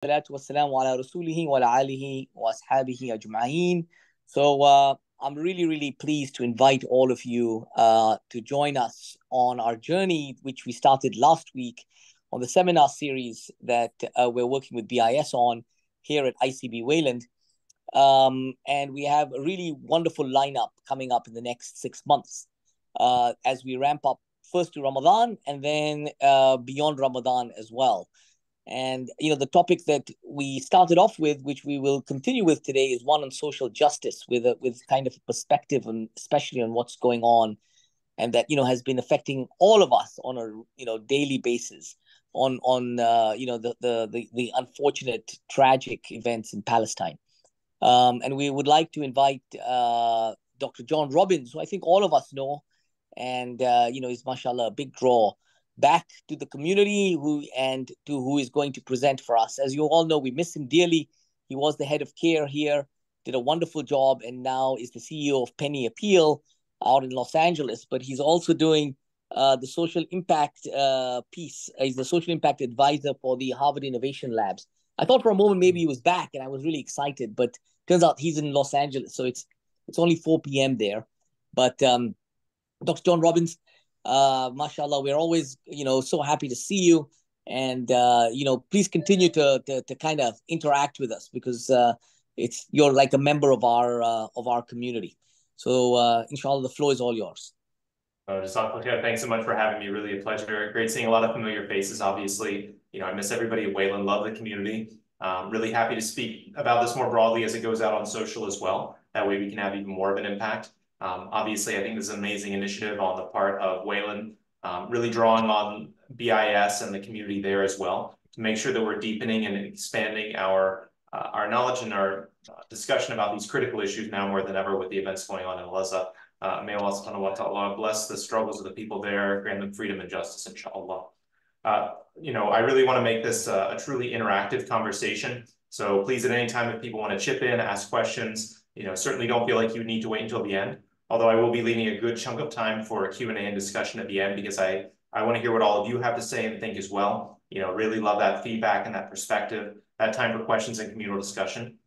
Salatu wassalamu ala rasulihi wa ala alihi wa ashabihi ajma'een. I'm really pleased to invite all of you to join us on our journey, which we started last week on the seminar series that we're working with BIS on here at ICB Wayland. And we have a really wonderful lineup coming up in the next 6 months as we ramp up first to Ramadan and then beyond Ramadan as well. And the topic that we started off with, which we will continue with today, is one on social justice, with kind of a perspective, and especially on what's going on, and that has been affecting all of us on a daily basis. On the unfortunate tragic events in Palestine, and we would like to invite Dr. John Robbins, who I think all of us know, and is mashallah a big draw back to the community who is going to present for us. As you all know, we miss him dearly. He was the head of care here, did a wonderful job, and now is the CEO of Penny Appeal out in Los Angeles. But he's also doing the social impact piece. He's the social impact advisor for the Harvard Innovation Labs. I thought for a moment maybe he was back, and I was really excited, but turns out he's in Los Angeles, so it's only 4 p.m. there. But Dr. John Robbins, mashallah, we're always so happy to see you, and please continue to kind of interact with us, because you're like a member of our community. So inshallah, the floor is all yours. Thanks so much for having me. Really a pleasure. Great seeing a lot of familiar faces. Obviously, I miss everybody at Wayland. Love the community. Really happy to speak about this more broadly as it goes out on social as well. That way we can have even more of an impact. Obviously, I think this is an amazing initiative on the part of Wayland, really drawing on BIS and the community there as well to make sure that we're deepening and expanding our knowledge and our discussion about these critical issues now more than ever with the events going on in Gaza. May Allah subhanahu wa ta'ala bless the struggles of the people there, grant them freedom and justice, inshallah. I really want to make this a truly interactive conversation. So please, at any time, if people want to chip in, ask questions, certainly don't feel like you need to wait until the end. Although I will be leaving a good chunk of time for a Q&A and discussion at the end, because I want to hear what all of you have to say and think as well. Really love that feedback and that perspective, that time for questions and communal discussion.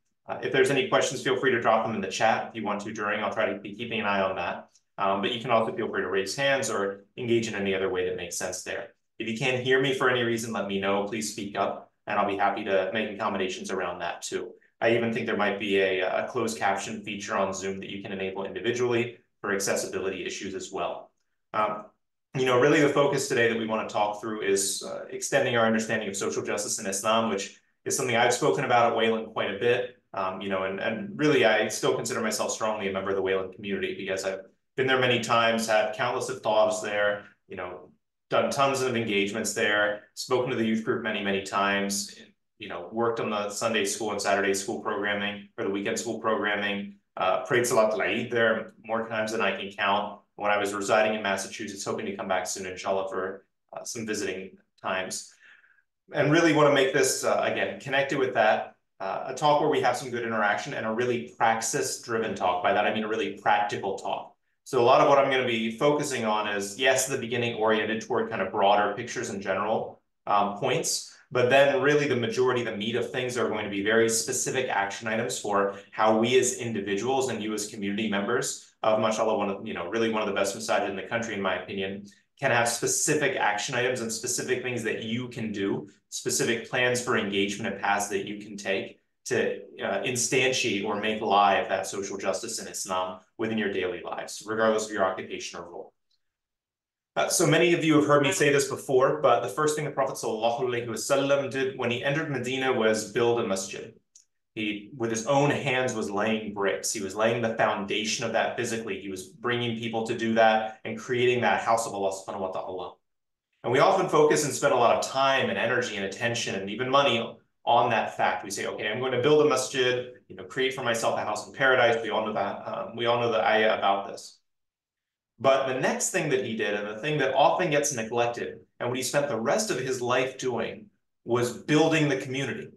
If there's any questions, feel free to drop them in the chat if you want to during. I'll try to be keeping an eye on that. But you can also feel free to raise hands or engage in any other way that makes sense there. If you can't hear me for any reason, let me know. Please speak up, and I'll be happy to make accommodations around that too. I even think there might be a closed caption feature on Zoom that you can enable individually for accessibility issues as well. Really the focus today that we want to talk through is extending our understanding of social justice in Islam, which is something I've spoken about at Wayland quite a bit. And really I still consider myself strongly a member of the Wayland community, because I've been there many times, had countless of thoughts there, done tons of engagements there, spoken to the youth group many times, worked on the Sunday school and Saturday school programming or the weekend school programming, prayed Salat al-Eid there more times than I can count when I was residing in Massachusetts, hoping to come back soon, inshallah, for some visiting times. And really want to make this, again, connected with that, a talk where we have some good interaction and a really praxis-driven talk. By that, I mean a really practical talk. So a lot of what I'm going to be focusing on is, yes, the beginning oriented toward kind of broader pictures and general points, but then really the majority, the meat of things are going to be very specific action items for how we as individuals and you as community members of, mashallah, really one of the best masajid in the country, in my opinion, can have specific action items and specific things that you can do, specific plans for engagement and paths that you can take to instantiate or make live that social justice in Islam within your daily lives, regardless of your occupation or role. So many of you have heard me say this before, but the first thing the Prophet ﷺ did when he entered Medina was build a masjid. He, with his own hands, was laying bricks. He was laying the foundation of that physically. He was bringing people to do that and creating that house of Allah subhanahu wa ta'ala. And we often focus and spend a lot of time and energy and attention and even money on that fact. We say, okay, I'm going to build a masjid, create for myself a house in paradise. We all know that. We all know the ayah about this. But the next thing that he did, and the thing that often gets neglected, and what he spent the rest of his life doing, was building the community,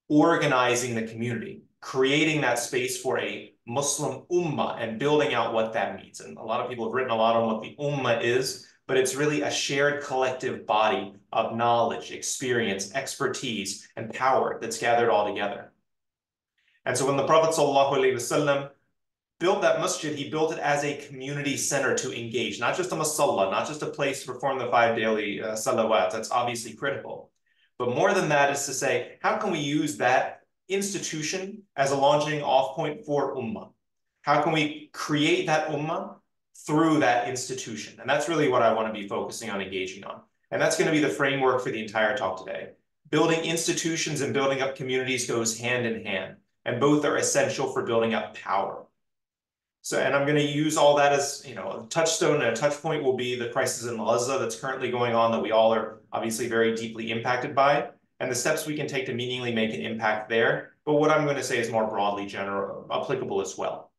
organizing the community, creating that space for a Muslim ummah and building out what that means. And a lot of people have written a lot on what the ummah is, but it's really a shared collective body of knowledge, experience, expertise, and power that's gathered all together. And so when the Prophet ﷺ built that masjid, he built it as a community center to engage, not just a masalla, not just a place to perform the 5 daily salawat. That's obviously critical. But more than that is to say, how can we use that institution as a launching off point for ummah? How can we create that ummah through that institution? And that's really what I want to be focusing on engaging on. And that's going to be the framework for the entire talk today. Building institutions and building up communities goes hand in hand, and both are essential for building up power. So, and I'm going to use all that as, a touchstone and a touch point will be the crisis in Gaza that's currently going on that we all are obviously very deeply impacted by, and the steps we can take to meaningfully make an impact there. But what I'm going to say is more broadly general, applicable as well.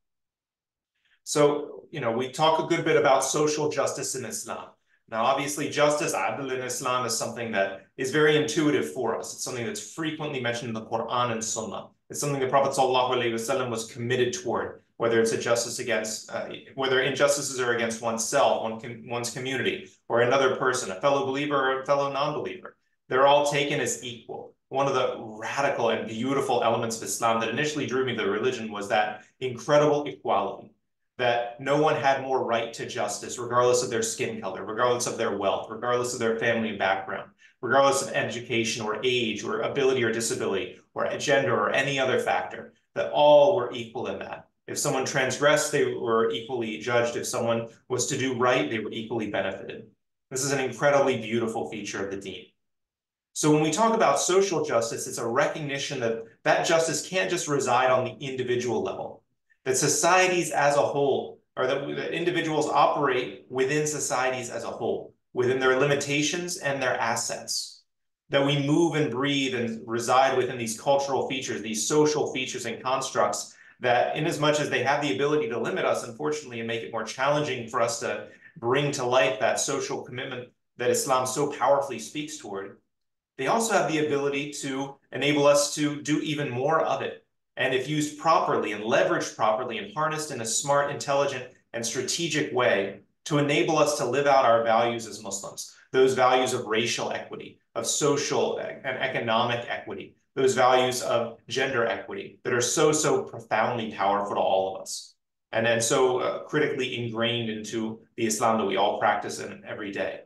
So, we talk a good bit about social justice in Islam. Now, obviously, justice, adl in Islam, is something that is very intuitive for us. It's something that's frequently mentioned in the Quran and Sunnah. It's something the Prophet ﷺ was committed toward, whether it's a justice against, whether injustices are against oneself, one's community, or another person, a fellow believer or a fellow non-believer. They're all taken as equal. One of the radical and beautiful elements of Islam that initially drew me to the religion was that incredible equality, that no one had more right to justice, regardless of their skin color, regardless of their wealth, regardless of their family background, regardless of education or age or ability or disability or gender or any other factor, that all were equal in that. If someone transgressed, they were equally judged. If someone was to do right, they were equally benefited. This is an incredibly beautiful feature of the deen. So when we talk about social justice, it's a recognition that that justice can't just reside on the individual level, that societies as a whole, or that individuals operate within societies as a whole, within their limitations and their assets, that we move and breathe and reside within these cultural features, these social features and constructs that, in as much as they have the ability to limit us, unfortunately, and make it more challenging for us to bring to life that social commitment that Islam so powerfully speaks toward, they also have the ability to enable us to do even more of it. And if used properly and leveraged properly and harnessed in a smart, intelligent, and strategic way, to enable us to live out our values as Muslims, those values of racial equity, of social and economic equity, those values of gender equity that are so profoundly powerful to all of us, and then so critically ingrained into the Islam that we all practice in every day.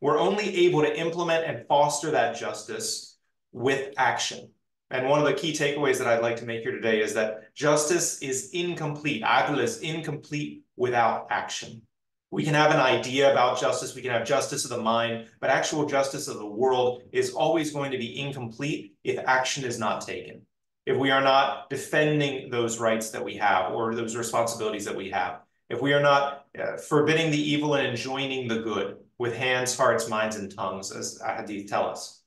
We're only able to implement and foster that justice with action. And one of the key takeaways that I'd like to make here today is that justice is incomplete. Adl is incomplete without action. We can have an idea about justice, we can have justice of the mind, but actual justice of the world is always going to be incomplete if action is not taken, if we are not defending those rights that we have or those responsibilities that we have, if we are not forbidding the evil and enjoining the good with hands, hearts, minds, and tongues, as hadith tell us.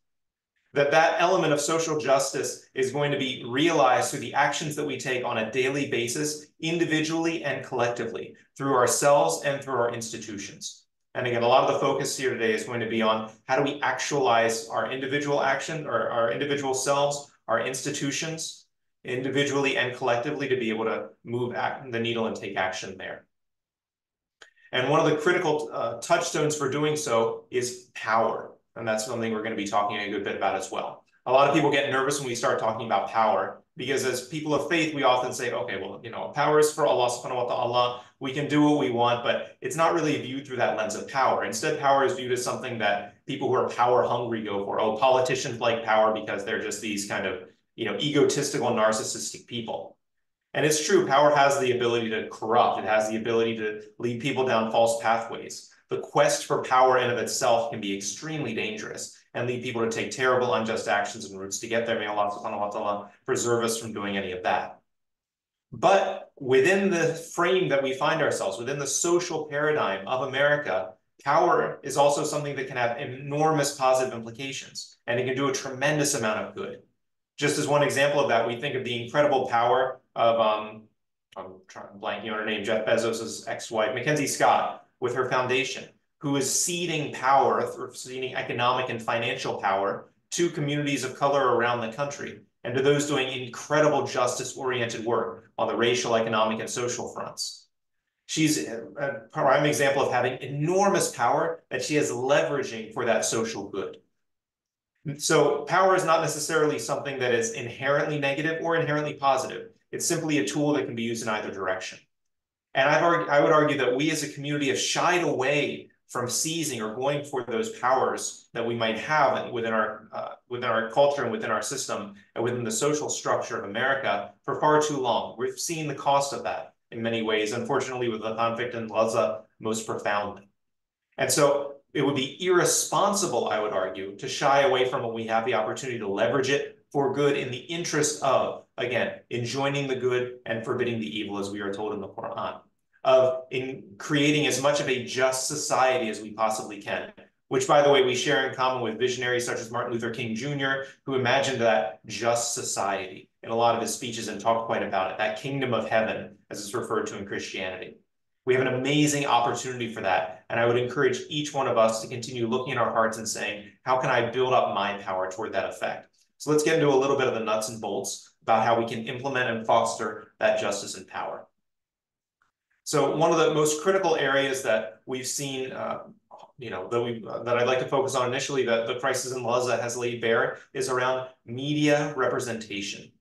That element of social justice is going to be realized through the actions that we take on a daily basis, individually and collectively, through ourselves and through our institutions. And again, a lot of the focus here today is going to be on how do we actualize our individual action, or our individual selves, our institutions, individually and collectively, to be able to move the needle and take action there. And one of the critical touchstones for doing so is power. And that's something we're going to be talking a good bit about as well. A lot of people get nervous when we start talking about power, because as people of faith, we often say, okay, well, power is for Allah subhanahu wa ta'ala. We can do what we want, but it's not really viewed through that lens of power. Instead, power is viewed as something that people who are power hungry go for. Oh, politicians like power because they're just these kind of, egotistical, narcissistic people. And it's true, power has the ability to corrupt. It has the ability to lead people down false pathways. The quest for power in of itself can be extremely dangerous and lead people to take terrible, unjust actions and routes to get there. May Allah subhanahu wa ta'ala preserve us from doing any of that. But within the frame that we find ourselves, within the social paradigm of America, power is also something that can have enormous positive implications, and it can do a tremendous amount of good. Just as one example of that, we think of the incredible power of, I'm blanking on her name, Jeff Bezos' ex-wife, Mackenzie Scott, with her foundation, who is seeding power, or seeding economic and financial power to communities of color around the country, and to those doing incredible justice-oriented work on the racial, economic, and social fronts. She's a prime example of having enormous power that she is leveraging for that social good. So power is not necessarily something that is inherently negative or inherently positive. It's simply a tool that can be used in either direction. And I would argue that we as a community have shied away from seizing or going for those powers that we might have within our culture and within our system and within the social structure of America for far too long. We've seen the cost of that in many ways, unfortunately, with the conflict in Gaza most profoundly. And so it would be irresponsible, I would argue, to shy away from when we have the opportunity to leverage it for good in the interest of, again, enjoining the good and forbidding the evil, as we are told in the Quran, of in creating as much of a just society as we possibly can, which, by the way, we share in common with visionaries such as Martin Luther King Jr., who imagined that just society in a lot of his speeches and talked quite about it, that kingdom of heaven, as it's referred to in Christianity. We have an amazing opportunity for that. And I would encourage each one of us to continue looking at our hearts and saying, how can I build up my power toward that effect? So let's get into a little bit of the nuts and bolts about how we can implement and foster that justice and power. So one of the most critical areas that we've seen, that I'd like to focus on initially, that the crisis in Gaza has laid bare, is around media representation.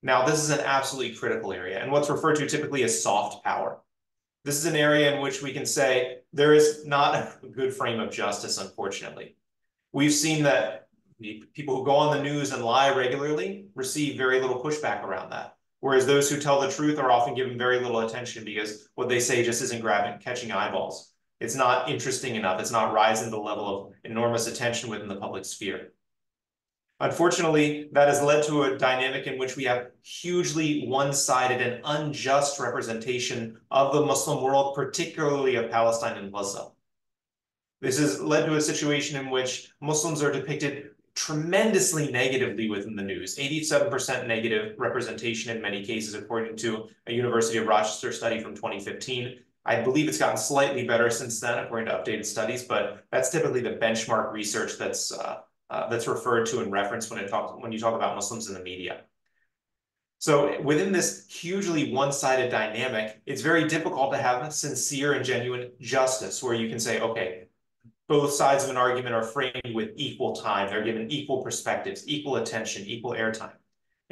Now, this is an absolutely critical area and what's referred to typically as soft power. This is an area in which we can say there is not a good frame of justice, unfortunately. We've seen that people who go on the news and lie regularly receive very little pushback around that, whereas those who tell the truth are often given very little attention because what they say just isn't catching eyeballs. It's not interesting enough. It's not rising to the level of enormous attention within the public sphere. Unfortunately, that has led to a dynamic in which we have hugely one-sided and unjust representation of the Muslim world, particularly of Palestine and Gaza. This has led to a situation in which Muslims are depicted tremendously negatively within the news, 87% negative representation in many cases, according to a University of Rochester study from 2015. I believe it's gotten slightly better since then, according to updated studies, but that's typically the benchmark research that's referred to in reference when you talk about Muslims in the media. So within this hugely one-sided dynamic, it's very difficult to have sincere and genuine justice where you can say, okay, both sides of an argument are framed with equal time. They're given equal perspectives, equal attention, equal airtime.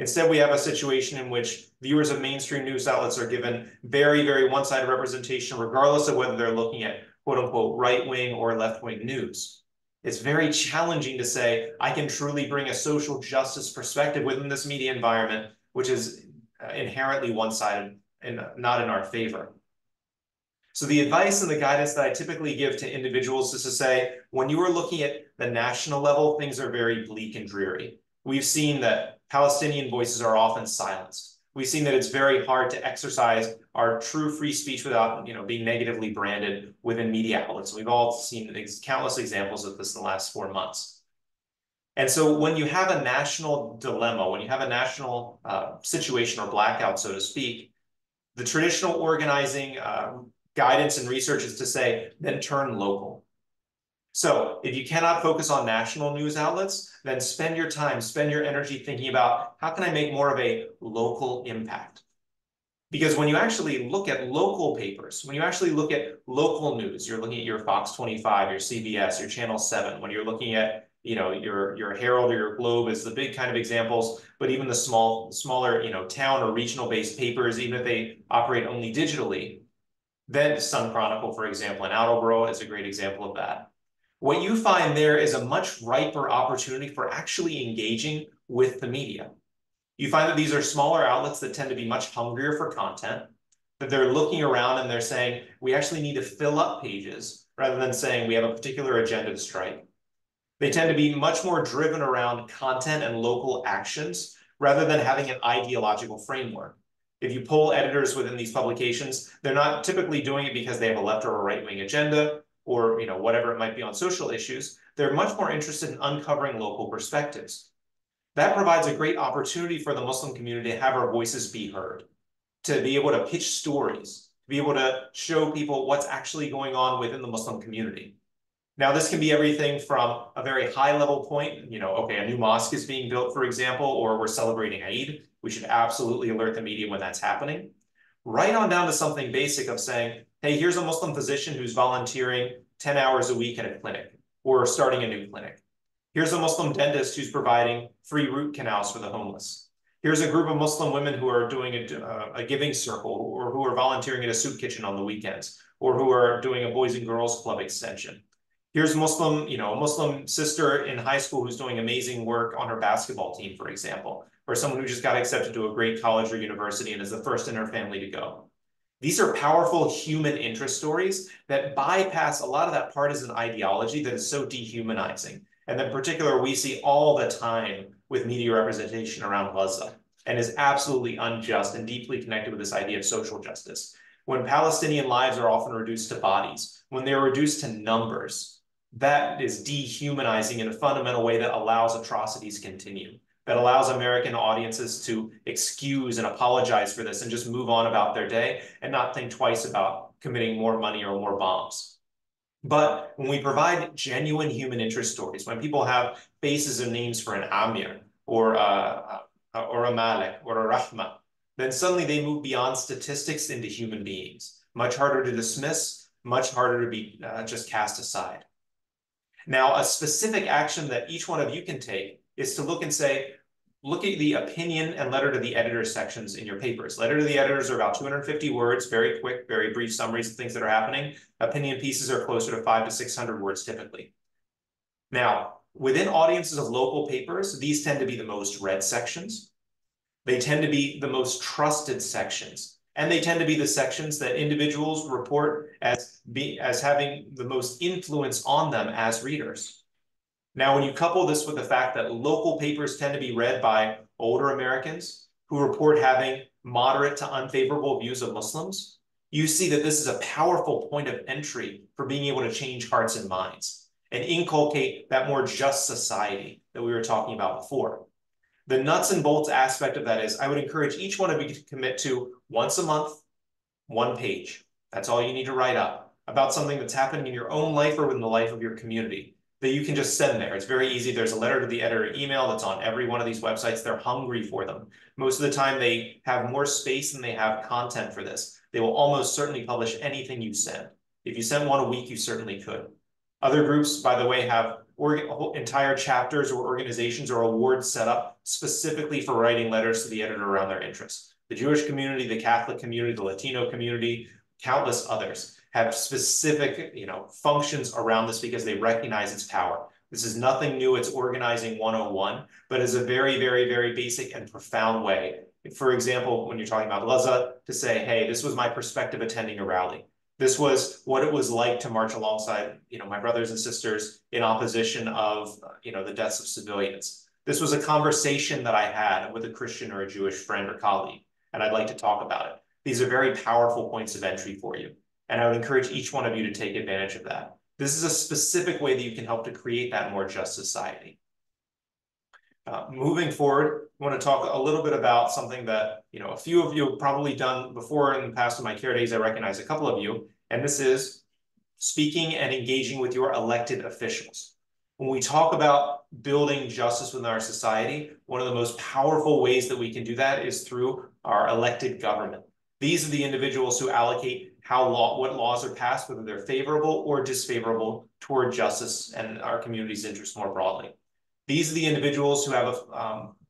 Instead, we have a situation in which viewers of mainstream news outlets are given very, very one-sided representation, regardless of whether they're looking at quote-unquote right-wing or left-wing news. It's very challenging to say, I can truly bring a social justice perspective within this media environment, which is inherently one-sided and not in our favor. So the advice and the guidance that I typically give to individuals is to say, when you are looking at the national level, things are very bleak and dreary. We've seen that Palestinian voices are often silenced. We've seen that it's very hard to exercise our true free speech without, being negatively branded within media outlets. We've all seen countless examples of this in the last 4 months. And so when you have a national dilemma, when you have a national situation or blackout, so to speak, the traditional organizing guidance and research is to say, then turn local. So if you cannot focus on national news outlets, then spend your time, spend your energy thinking about how can I make more of a local impact? Because when you actually look at local papers, when you actually look at local news, you're looking at your Fox 25, your CBS, your Channel 7, when you're looking at your Herald or your Globe is the big kind of examples, but even the smaller town or regional based papers, even if they operate only digitally, then Sun Chronicle, for example, and Attleboro is a great example of that. What you find there is a much riper opportunity for actually engaging with the media. You find that these are smaller outlets that tend to be much hungrier for content, that they're looking around and they're saying, we actually need to fill up pages rather than saying we have a particular agenda to strike. They tend to be much more driven around content and local actions rather than having an ideological framework. If you poll editors within these publications, they're not typically doing it because they have a left or a right-wing agenda or whatever it might be on social issues. They're much more interested in uncovering local perspectives. That provides a great opportunity for the Muslim community to have our voices be heard, to be able to pitch stories, to be able to show people what's actually going on within the Muslim community. Now, this can be everything from a very high level point, okay, a new mosque is being built, for example, or we're celebrating Eid. We should absolutely alert the media when that's happening. right on down to something basic of saying, hey, here's a Muslim physician who's volunteering 10 hours a week at a clinic or starting a new clinic. Here's a Muslim dentist who's providing free root canals for the homeless. Here's a group of Muslim women who are doing a giving circle or who are volunteering at a soup kitchen on the weekends or who are doing a Boys and Girls Club extension. Here's Muslim, a Muslim sister in high school who's doing amazing work on her basketball team, for example, or someone who just got accepted to a great college or university and is the first in her family to go. These are powerful human interest stories that bypass a lot of that partisan ideology that is so dehumanizing. And in particular, we see all the time with media representation around Gaza and is absolutely unjust and deeply connected with this idea of social justice. When Palestinian lives are often reduced to bodies, when they're reduced to numbers, that is dehumanizing in a fundamental way that allows atrocities to continue, that allows American audiences to excuse and apologize for this and just move on about their day and not think twice about committing more money or more bombs. But when we provide genuine human interest stories, when people have faces and names for an Amir or a Malik or a Rahma, then suddenly they move beyond statistics into human beings. Much harder to dismiss, much harder to be just cast aside. Now, a specific action that each one of you can take is to look and say, look at the opinion and letter to the editor sections in your papers. Letter to the editors are about 250 words, very quick, very brief summaries of things that are happening. Opinion pieces are closer to 500 to 600 words typically. Now, within audiences of local papers, these tend to be the most read sections. They tend to be the most trusted sections. And they tend to be the sections that individuals report as having the most influence on them as readers. Now, when you couple this with the fact that local papers tend to be read by older Americans who report having moderate to unfavorable views of Muslims, you see that this is a powerful point of entry for being able to change hearts and minds and inculcate that more just society that we were talking about before. The nuts and bolts aspect of that is I would encourage each one of you to commit to once a month, 1 page. That's all you need to write up about something that's happening in your own life or in the life of your community that you can just send there. It's very easy. There's a letter to the editor email that's on every one of these websites. They're hungry for them. Most of the time they have more space than they have content for this. They will almost certainly publish anything you send. If you send one a week, you certainly could. Other groups, by the way, have entire chapters or organizations or awards set up specifically for writing letters to the editor around their interests. The Jewish community, the Catholic community, the Latino community, countless others have specific, functions around this because they recognize its power. This is nothing new. It's organizing 101, but it's a very, very, very basic and profound way. For example, when you're talking about Gaza, to say, hey, this was my perspective attending a rally. This was what it was like to march alongside, my brothers and sisters in opposition of, the deaths of civilians. This was a conversation that I had with a Christian or a Jewish friend or colleague, and I'd like to talk about it. These are very powerful points of entry for you, and I would encourage each one of you to take advantage of that. This is a specific way that you can help to create that more just society. Moving forward, I want to talk a little bit about something that, a few of you have probably done before in the past of my care days. I recognize a couple of you, and this is speaking and engaging with your elected officials. When we talk about building justice within our society, one of the most powerful ways that we can do that is through our elected government. These are the individuals who allocate what laws are passed, whether they're favorable or disfavorable toward justice and our community's interests more broadly. These are the individuals who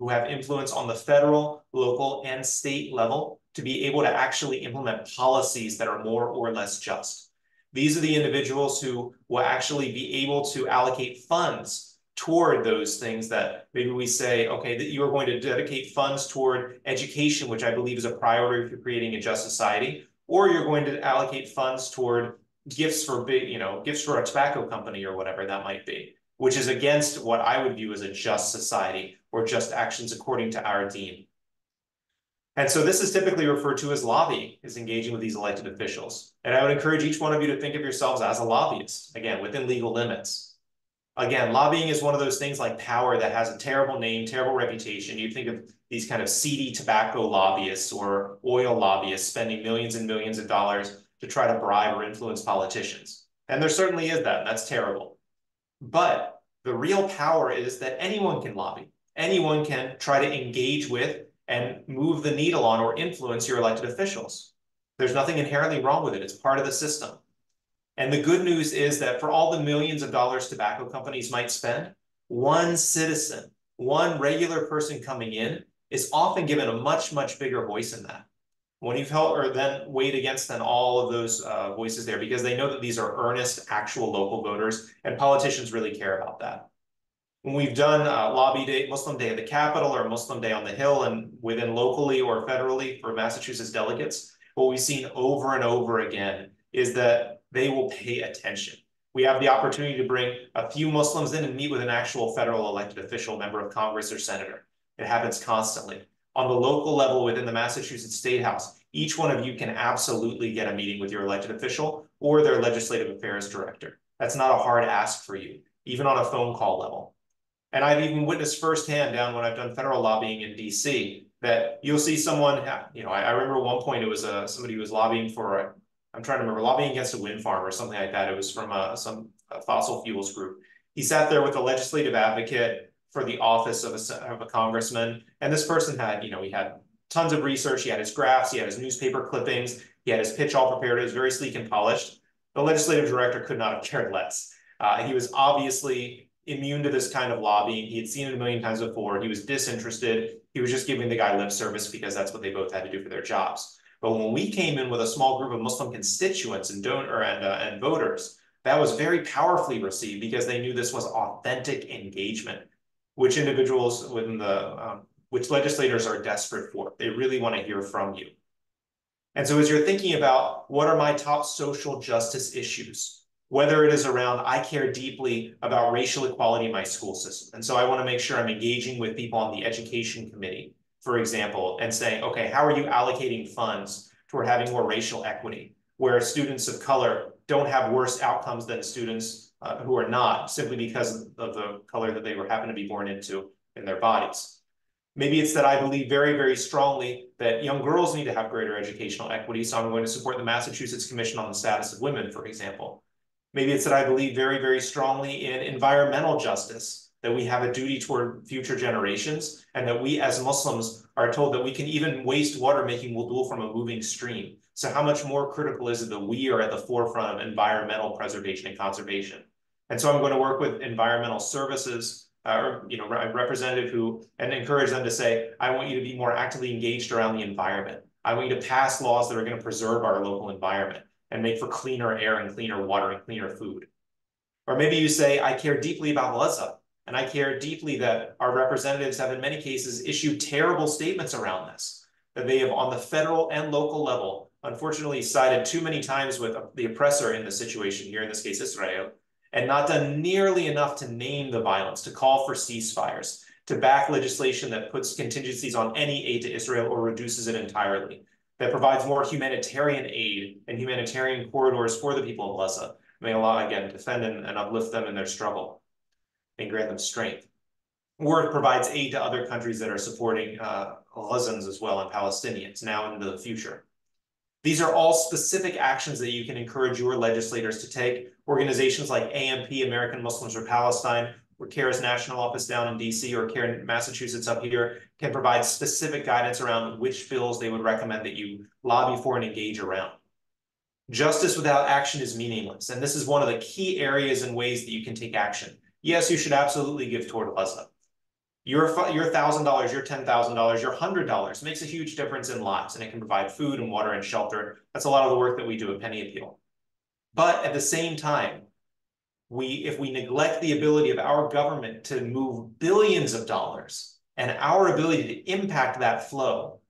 have influence on the federal, local, and state level to be able to actually implement policies that are more or less just. These are the individuals who will actually be able to allocate funds toward those things that maybe we say, okay, that you are going to dedicate funds toward education, which I believe is a priority for creating a just society, or you're going to allocate funds toward gifts for a tobacco company or whatever that might be, which is against what I would view as a just society or just actions according to our dean. And so this is typically referred to as lobbying, is engaging with these elected officials. And I would encourage each one of you to think of yourselves as a lobbyist, again, within legal limits. Again, lobbying is one of those things like power that has a terrible name, terrible reputation. You think of these kind of seedy tobacco lobbyists or oil lobbyists spending millions and millions of dollars to try to bribe or influence politicians. And there certainly is that, and that's terrible. But the real power is that anyone can lobby. Anyone can try to engage with and move the needle on or influence your elected officials. There's nothing inherently wrong with it. It's part of the system. And the good news is that for all the millions of dollars tobacco companies might spend, one citizen, one regular person coming in is often given a much, much bigger voice in that. When you've held or then weighed against then all of those voices there, because they know that these are earnest, actual local voters, and politicians really care about that. When we've done Lobby Day, Muslim Day at the Capitol or Muslim Day on the Hill and within locally or federally for Massachusetts delegates, what we've seen over and over again is that they will pay attention. We have the opportunity to bring a few Muslims in and meet with an actual federal elected official, member of Congress or senator. It happens constantly. On the local level within the Massachusetts State House, each one of you can absolutely get a meeting with your elected official or their legislative affairs director. That's not a hard ask for you, even on a phone call level. And I've even witnessed firsthand down when I've done federal lobbying in DC that you'll see someone, I remember at one point it was somebody who was lobbying for, I'm trying to remember, lobbying against a wind farm or something like that. It was from some fossil fuels group. He sat there with a legislative advocate for the office of a congressman. And this person had, he had tons of research. He had his graphs, he had his newspaper clippings, he had his pitch all prepared. It was very sleek and polished. The legislative director could not have cared less. He was obviously immune to this kind of lobbying. He had seen it a million times before. He was disinterested. He was just giving the guy lip service because that's what they both had to do for their jobs. But when we came in with a small group of Muslim constituents and voters, that was very powerfully received because they knew this was authentic engagement, which individuals within which legislators are desperate for. They really want to hear from you. And so as you're thinking about what are my top social justice issues, whether it is around, I care deeply about racial equality in my school system. And so I want to make sure I'm engaging with people on the education committee, for example, and saying, okay, how are you allocating funds toward having more racial equity, where students of color don't have worse outcomes than students who are not, simply because of the color that they happen to be born into in their bodies. Maybe it's that I believe very, very strongly that young girls need to have greater educational equity, so I'm going to support the Massachusetts Commission on the Status of Women, for example. Maybe it's that I believe very, very strongly in environmental justice, that we have a duty toward future generations, and that we as Muslims are told that we can even waste water making wudu from a moving stream. So how much more critical is it that we are at the forefront of environmental preservation and conservation? And so I'm going to work with environmental services, a representative and encourage them to say, I want you to be more actively engaged around the environment. I want you to pass laws that are going to preserve our local environment and make for cleaner air and cleaner water and cleaner food. Or maybe you say, I care deeply about Gaza, and I care deeply that our representatives have in many cases issued terrible statements around this, that they have on the federal and local level, unfortunately sided too many times with the oppressor in the situation here, in this case, Israel, and not done nearly enough to name the violence, to call for ceasefires, to back legislation that puts contingencies on any aid to Israel or reduces it entirely, that provides more humanitarian aid and humanitarian corridors for the people of Gaza. May Allah, again, defend and uplift them in their struggle and grant them strength. Or it provides aid to other countries that are supporting Gazans as well and Palestinians now and into the future. These are all specific actions that you can encourage your legislators to take. Organizations like AMP, American Muslims for Palestine, or CARE's national office down in DC, or CARE in Massachusetts up here, can provide specific guidance around which bills they would recommend that you lobby for and engage around. Justice without action is meaningless, and this is one of the key areas and ways that you can take action. Yes, you should absolutely give toward Gaza. Your $1,000, your $10,000, your $100 makes a huge difference in lives, and it can provide food and water and shelter. That's a lot of the work that we do at Penny Appeal. But at the same time, if we neglect the ability of our government to move billions of dollars and our ability to impact that flow,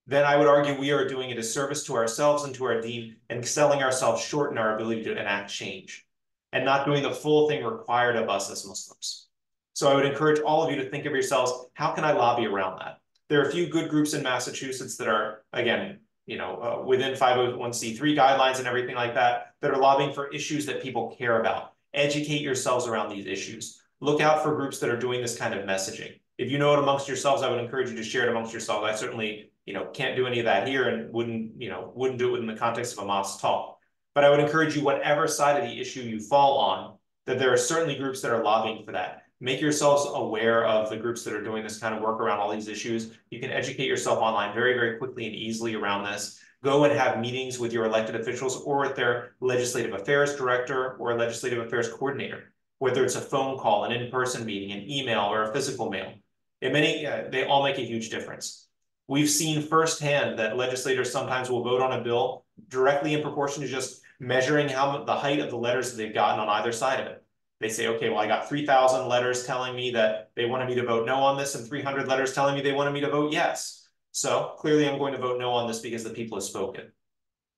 then I would argue we are doing a disservice to ourselves and to our deen and selling ourselves short in our ability to enact change and not doing the full thing required of us as Muslims. So I would encourage all of you to think of yourselves, how can I lobby around that? There are a few good groups in Massachusetts that are, again, within 501c3 guidelines and everything like that, that are lobbying for issues that people care about. Educate yourselves around these issues. Look out for groups that are doing this kind of messaging. If you know it amongst yourselves, I would encourage you to share it amongst yourselves. I certainly, can't do any of that here and wouldn't do it within the context of a mosque talk. But I would encourage you, whatever side of the issue you fall on, that there are certainly groups that are lobbying for that. Make yourselves aware of the groups that are doing this kind of work around all these issues. You can educate yourself online very, very quickly and easily around this. Go and have meetings with your elected officials or with their legislative affairs director or legislative affairs coordinator, whether it's a phone call, an in-person meeting, an email, or a physical mail. They all make a huge difference. We've seen firsthand that legislators sometimes will vote on a bill directly in proportion to just measuring the height of the letters that they've gotten on either side of it. They say, okay, well, I got 3,000 letters telling me that they wanted me to vote no on this and 300 letters telling me they wanted me to vote yes. So clearly I'm going to vote no on this because the people have spoken.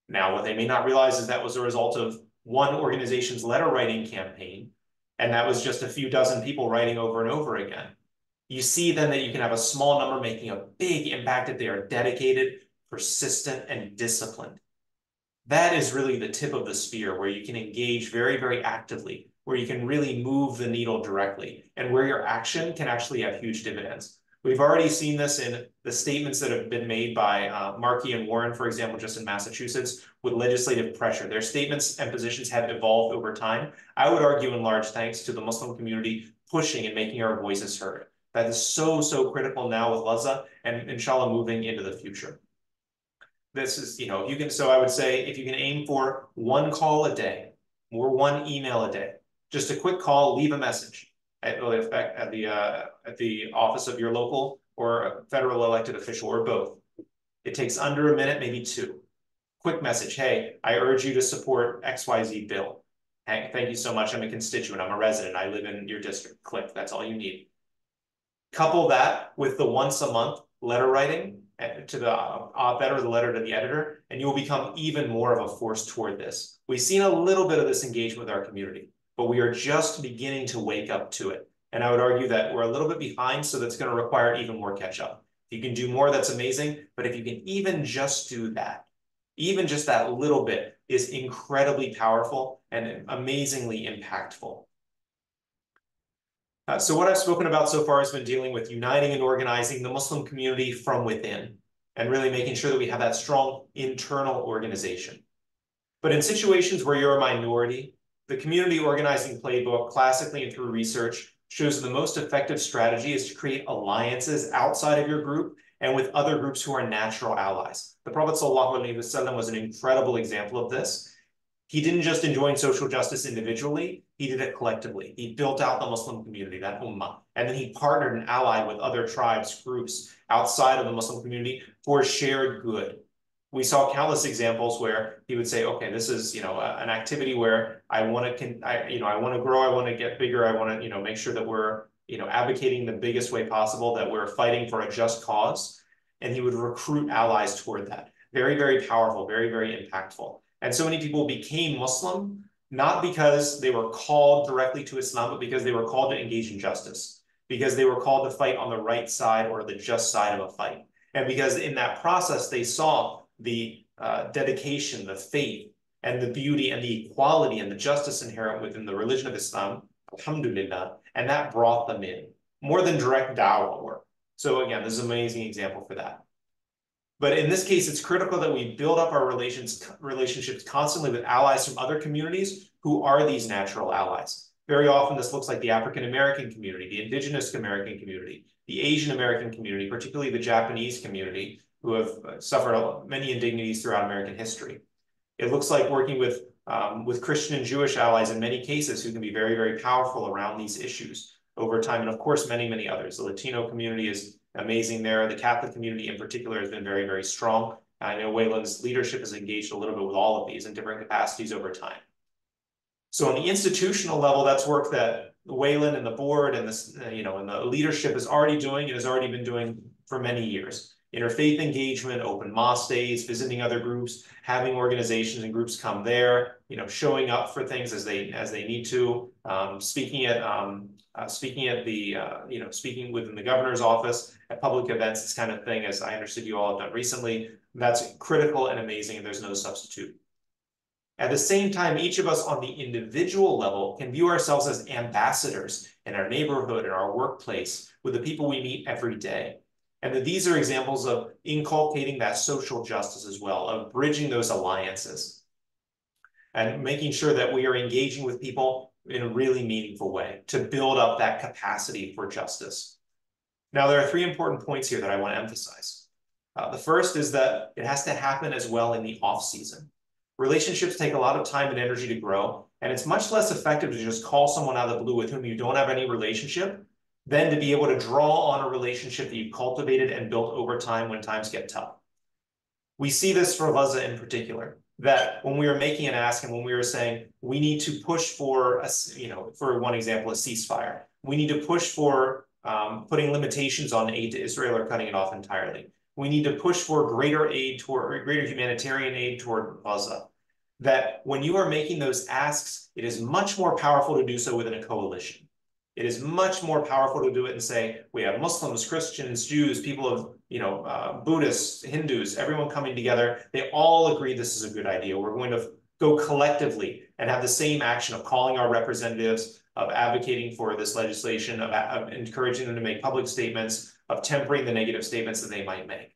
Now, what they may not realize is that was a result of one organization's letter writing campaign, and that was just a few dozen people writing over and over again. You see then that you can have a small number making a big impact if they are dedicated, persistent, and disciplined. That is really the tip of the spear where you can engage very, very actively, where you can really move the needle directly, and where your action can actually have huge dividends. We've already seen this in the statements that have been made by Markey and Warren, for example, just in Massachusetts, with legislative pressure. Their statements and positions have evolved over time. I would argue in large thanks to the Muslim community pushing and making our voices heard. That is so, so critical now with Lhasa and inshallah moving into the future. This is, so I would say if you can aim for one call a day or one email a day, just a quick call, leave a message at the office of your local or federal elected official or both. It takes under a minute, maybe two. Quick message, hey, I urge you to support XYZ bill. Hey, thank you so much. I'm a constituent. I'm a resident. I live in your district. Click. That's all you need. Couple that with the once a month letter writing to the op-ed or the letter to the editor, and you will become even more of a force toward this. We've seen a little bit of this engagement with our community, but we are just beginning to wake up to it. And I would argue that we're a little bit behind, so that's going to require even more catch up. If you can do more, that's amazing. But if you can even just do that, even just that little bit is incredibly powerful and amazingly impactful. So what I've spoken about so far has been dealing with uniting and organizing the Muslim community from within and really making sure that we have that strong internal organization. But in situations where you're a minority, the community organizing playbook, classically and through research, shows the most effective strategy is to create alliances outside of your group and with other groups who are natural allies. The Prophet ﷺ was an incredible example of this. He didn't just enjoin social justice individually, he did it collectively. He built out the Muslim community, that ummah, and then he partnered and allied with other tribes, groups outside of the Muslim community for shared good. We saw countless examples where he would say, okay, this is, an activity where I want to grow, I want to get bigger, I want to, make sure that we're, advocating the biggest way possible, that we're fighting for a just cause. And he would recruit allies toward that. Very, very powerful, very, very impactful. And so many people became Muslim, not because they were called directly to Islam, but because they were called to engage in justice, because they were called to fight on the right side or the just side of a fight. And because in that process, they saw the dedication, the faith, and the beauty and the equality and the justice inherent within the religion of Islam, alhamdulillah, and that brought them in, more than direct dawah work. So again, this is an amazing example for that. But in this case, it's critical that we build up our relationships constantly with allies from other communities who are these natural allies. Very often, this looks like the African American community, the Indigenous American community, the Asian American community, particularly the Japanese community, who have suffered many indignities throughout American history. It looks like working with Christian and Jewish allies in many cases who can be very, very powerful around these issues over time. And of course, many, many others. The Latino community is amazing there. The Catholic community in particular has been very, very strong. I know Wayland's leadership has engaged a little bit with all of these in different capacities over time. So on the institutional level, that's work that Wayland and the board and this, and the leadership is already doing and has already been doing for many years. Interfaith engagement, open mosque days, visiting other groups, having organizations and groups come there, showing up for things as they need to, speaking within the governor's office at public events, this kind of thing, as I understood you all have done recently. That's critical and amazing, and there's no substitute. At the same time, each of us on the individual level can view ourselves as ambassadors in our neighborhood, in our workplace, with the people we meet every day. And that these are examples of inculcating that social justice as well, of bridging those alliances and making sure that we are engaging with people in a really meaningful way to build up that capacity for justice. Now, there are three important points here that I want to emphasize. The first is that it has to happen as well in the off season. Relationships take a lot of time and energy to grow, and it's much less effective to just call someone out of the blue with whom you don't have any relationship than to be able to draw on a relationship that you've cultivated and built over time when times get tough. We see this for Gaza in particular, that when we were making an ask and when we were saying we need to push for, for one example, a ceasefire, we need to push for putting limitations on aid to Israel or cutting it off entirely. We need to push for greater humanitarian aid toward Gaza. That when you are making those asks, it is much more powerful to do so within a coalition. It is much more powerful to do it and say, we have Muslims, Christians, Jews, people of, Buddhists, Hindus, everyone coming together. They all agree this is a good idea. We're going to go collectively and have the same action of calling our representatives, of advocating for this legislation, of encouraging them to make public statements, of tempering the negative statements that they might make.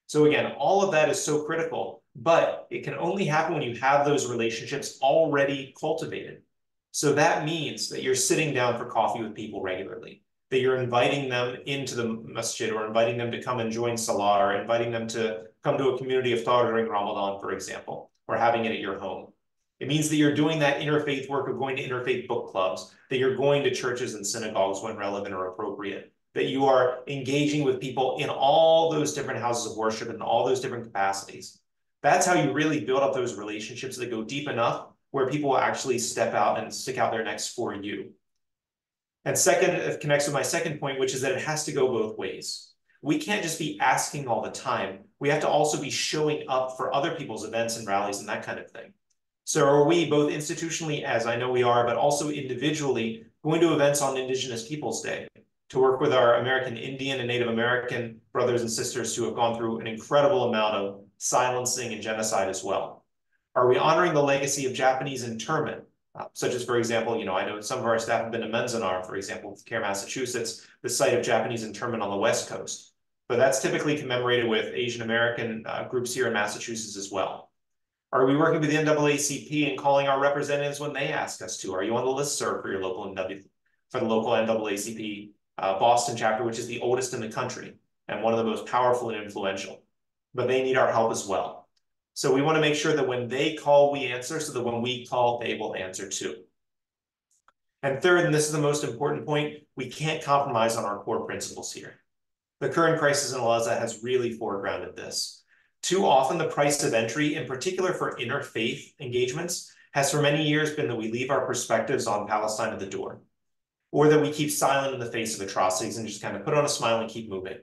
So again, all of that is so critical, but it can only happen when you have those relationships already cultivated. So that means that you're sitting down for coffee with people regularly, that you're inviting them into the masjid or inviting them to come and join Salah or inviting them to come to a community iftar during Ramadan, for example, or having it at your home. It means that you're doing that interfaith work of going to interfaith book clubs, that you're going to churches and synagogues when relevant or appropriate, that you are engaging with people in all those different houses of worship and all those different capacities. That's how you really build up those relationships that go deep enough where people will actually step out and stick out their necks for you. And second, it connects with my second point, which is that it has to go both ways. We can't just be asking all the time. We have to also be showing up for other people's events and rallies and that kind of thing. So are we both institutionally, as I know we are, but also individually going to events on Indigenous Peoples Day to work with our American Indian and Native American brothers and sisters who have gone through an incredible amount of silencing and genocide as well? Are we honoring the legacy of Japanese internment, such as, for example, I know some of our staff have been to Manzanar, for example, with Care, Massachusetts, the site of Japanese internment on the West Coast. But that's typically commemorated with Asian American groups here in Massachusetts as well. Are we working with the NAACP and calling our representatives when they ask us to? Are you on the listserv for your local for the local NAACP Boston chapter, which is the oldest in the country and one of the most powerful and influential? But they need our help as well. So we want to make sure that when they call, we answer, so that when we call, they will answer too. And third, and this is the most important point, we can't compromise on our core principles here. The current crisis in Gaza has really foregrounded this. Too often, the price of entry, in particular for interfaith engagements, has for many years been that we leave our perspectives on Palestine at the door, or that we keep silent in the face of atrocities and just kind of put on a smile and keep moving.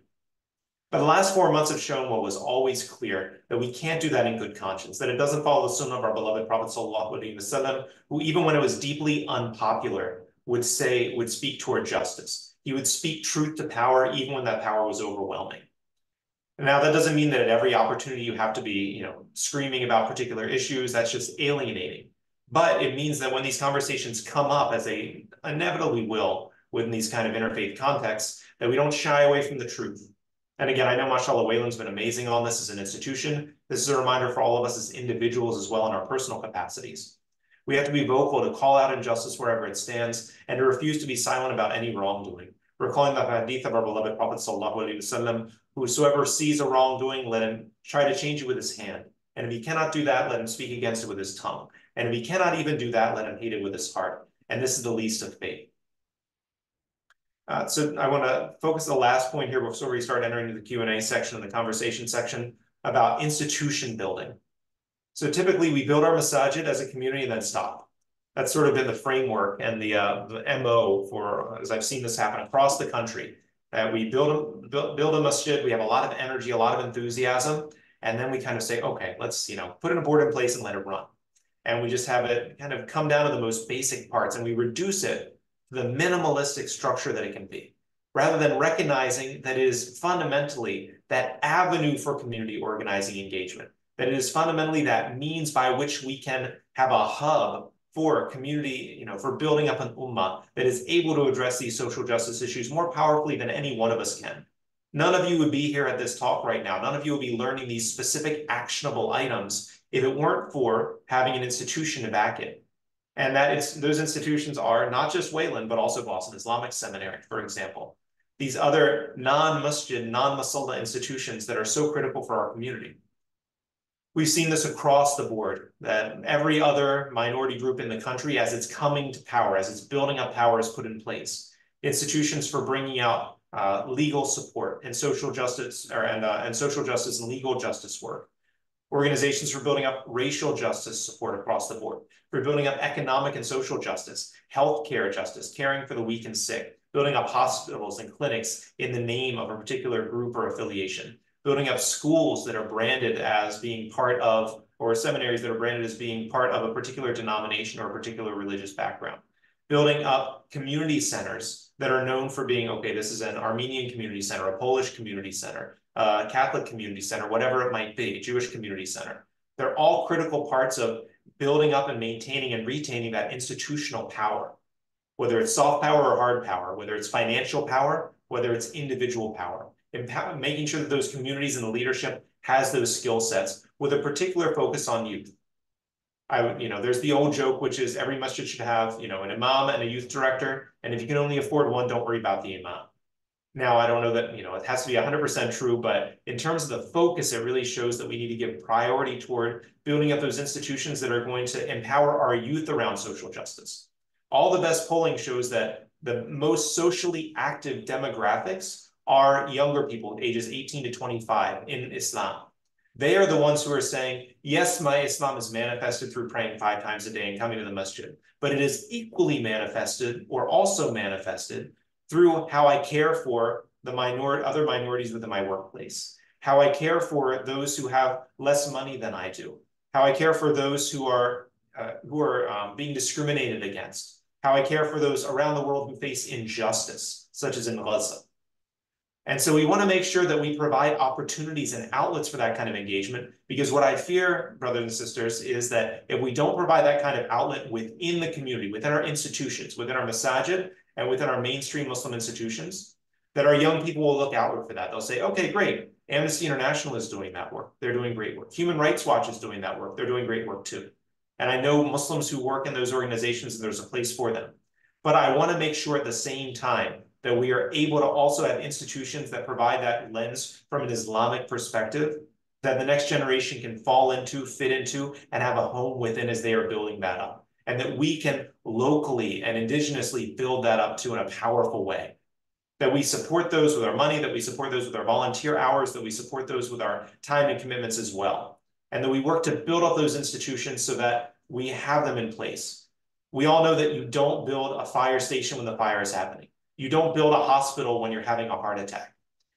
But the last 4 months have shown what was always clear, that we can't do that in good conscience, that it doesn't follow the sunnah of our beloved Prophet ﷺ, who even when it was deeply unpopular, would speak toward justice. He would speak truth to power even when that power was overwhelming. Now, that doesn't mean that at every opportunity you have to be, screaming about particular issues. That's just alienating. But it means that when these conversations come up, as they inevitably will within these kind of interfaith contexts, that we don't shy away from the truth. And again, I know mashallah, Wayland's been amazing on this as an institution. This is a reminder for all of us as individuals as well in our personal capacities. We have to be vocal to call out injustice wherever it stands and to refuse to be silent about any wrongdoing. Recalling the hadith of our beloved Prophet ﷺ, whosoever sees a wrongdoing, let him try to change it with his hand. And if he cannot do that, let him speak against it with his tongue. And if he cannot even do that, let him hate it with his heart. And this is the least of faith. So I want to focus the last point here before we start entering into the Q&A section and the conversation section about institution building. So typically we build our masajid as a community and then stop. That's sort of been the framework and the MO for, as I've seen this happen across the country. We build a masjid, we have a lot of energy, a lot of enthusiasm, and then we kind of say, okay, let's put a board in place and let it run. And we just have it kind of come down to the most basic parts and we reduce it to the minimalistic structure that it can be, rather than recognizing that it is fundamentally that avenue for community organizing engagement, that it is fundamentally that means by which we can have a hub for community, for building up an ummah that is able to address these social justice issues more powerfully than any one of us can. None of you would be here at this talk right now. None of you would be learning these specific actionable items if it weren't for having an institution to back it. And those institutions are not just Wayland, but also Boston Islamic Seminary, for example. These other non-masjid, non-masalla institutions that are so critical for our community. We've seen this across the board, that every other minority group in the country, as it's coming to power, as it's building up power, is put in place. Institutions for bringing out legal support and social justice, and social justice and legal justice work. Organizations for building up racial justice support across the board, for building up economic and social justice, healthcare justice, caring for the weak and sick, building up hospitals and clinics in the name of a particular group or affiliation, building up schools that are branded as being part of, or seminaries that are branded as being part of a particular denomination or a particular religious background, building up community centers that are known for being, okay, this is an Armenian community center, a Polish community center, Catholic community center, whatever it might be, Jewish community center. They're all critical parts of building up and maintaining and retaining that institutional power, whether it's soft power or hard power, whether it's financial power, whether it's individual power, making sure that those communities and the leadership has those skill sets with a particular focus on youth. There's the old joke, which is every masjid should have, an imam and a youth director. And if you can only afford one, don't worry about the imam. Now, I don't know that, it has to be 100% true, but in terms of the focus, it really shows that we need to give priority toward building up those institutions that are going to empower our youth around social justice. All the best polling shows that the most socially active demographics are younger people, ages 18 to 25 in Islam. They are the ones who are saying, yes, my Islam is manifested through praying 5 times a day and coming to the masjid, but it is equally manifested or also manifested through how I care for the other minorities within my workplace, how I care for those who have less money than I do, how I care for those who are being discriminated against, how I care for those around the world who face injustice, such as in Gaza. And so we want to make sure that we provide opportunities and outlets for that kind of engagement, because what I fear, brothers and sisters, is that if we don't provide that kind of outlet within the community, within our institutions, within our masajid, and within our mainstream Muslim institutions, that our young people will look outward for that. They'll say, okay, great. Amnesty International is doing that work. They're doing great work. Human Rights Watch is doing that work. They're doing great work too. And I know Muslims who work in those organizations, and there's a place for them. But I want to make sure at the same time that we are able to also have institutions that provide that lens from an Islamic perspective that the next generation can fall into, fit into, and have a home within as they are building that up. And that we can locally and indigenously build that up to in a powerful way. That we support those with our money, that we support those with our volunteer hours, that we support those with our time and commitments as well. And that we work to build up those institutions so that we have them in place. We all know that you don't build a fire station when the fire is happening. You don't build a hospital when you're having a heart attack.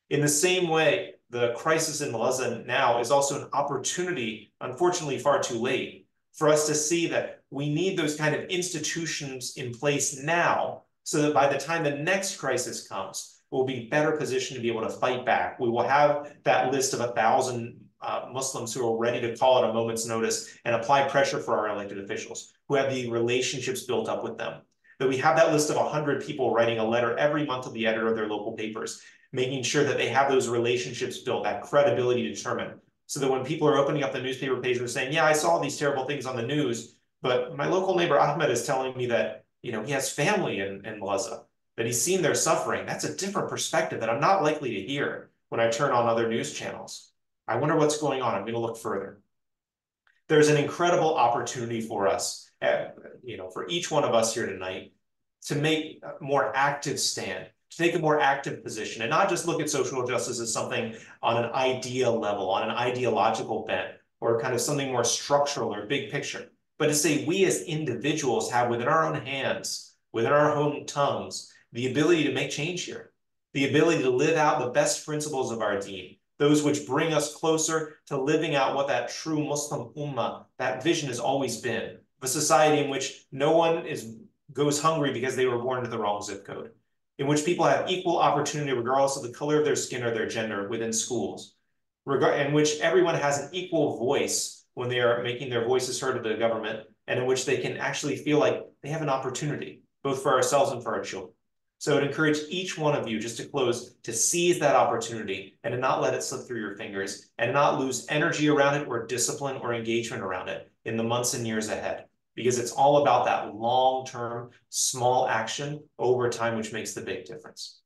In the same way, the crisis in Gaza now is also an opportunity, unfortunately far too late, for us to see that we need those kind of institutions in place now so that by the time the next crisis comes, we'll be better positioned to be able to fight back. We will have that list of 1,000 Muslims who are ready to call at a moment's notice and apply pressure for our elected officials, who have the relationships built up with them. That we have that list of 100 people writing a letter every month to the editor of their local papers, making sure that they have those relationships built, that credibility determined, so that when people are opening up the newspaper page and saying, yeah, I saw these terrible things on the news, but my local neighbor Ahmed is telling me that, he has family in Gaza, that he's seen their suffering. That's a different perspective that I'm not likely to hear when I turn on other news channels. I wonder what's going on. I'm going to look further. There's an incredible opportunity for us, for each one of us here tonight, to make a more active stand, to take a more active position, and not just look at social justice as something on an idea level, on an ideological bent, or kind of something more structural or big picture, but to say we as individuals have within our own hands, within our own tongues, the ability to make change here, the ability to live out the best principles of our deen, those which bring us closer to living out what that true Muslim ummah, that vision has always been, a society in which no one goes hungry because they were born into the wrong zip code, in which people have equal opportunity regardless of the color of their skin or their gender within schools, in which everyone has an equal voice when they are making their voices heard to the government, and in which they can actually feel like they have an opportunity, both for ourselves and for our children. So I would encourage each one of you, just to close, to seize that opportunity and to not let it slip through your fingers and not lose energy around it or discipline or engagement around it in the months and years ahead. because it's all about that long-term, small action over time, which makes the big difference.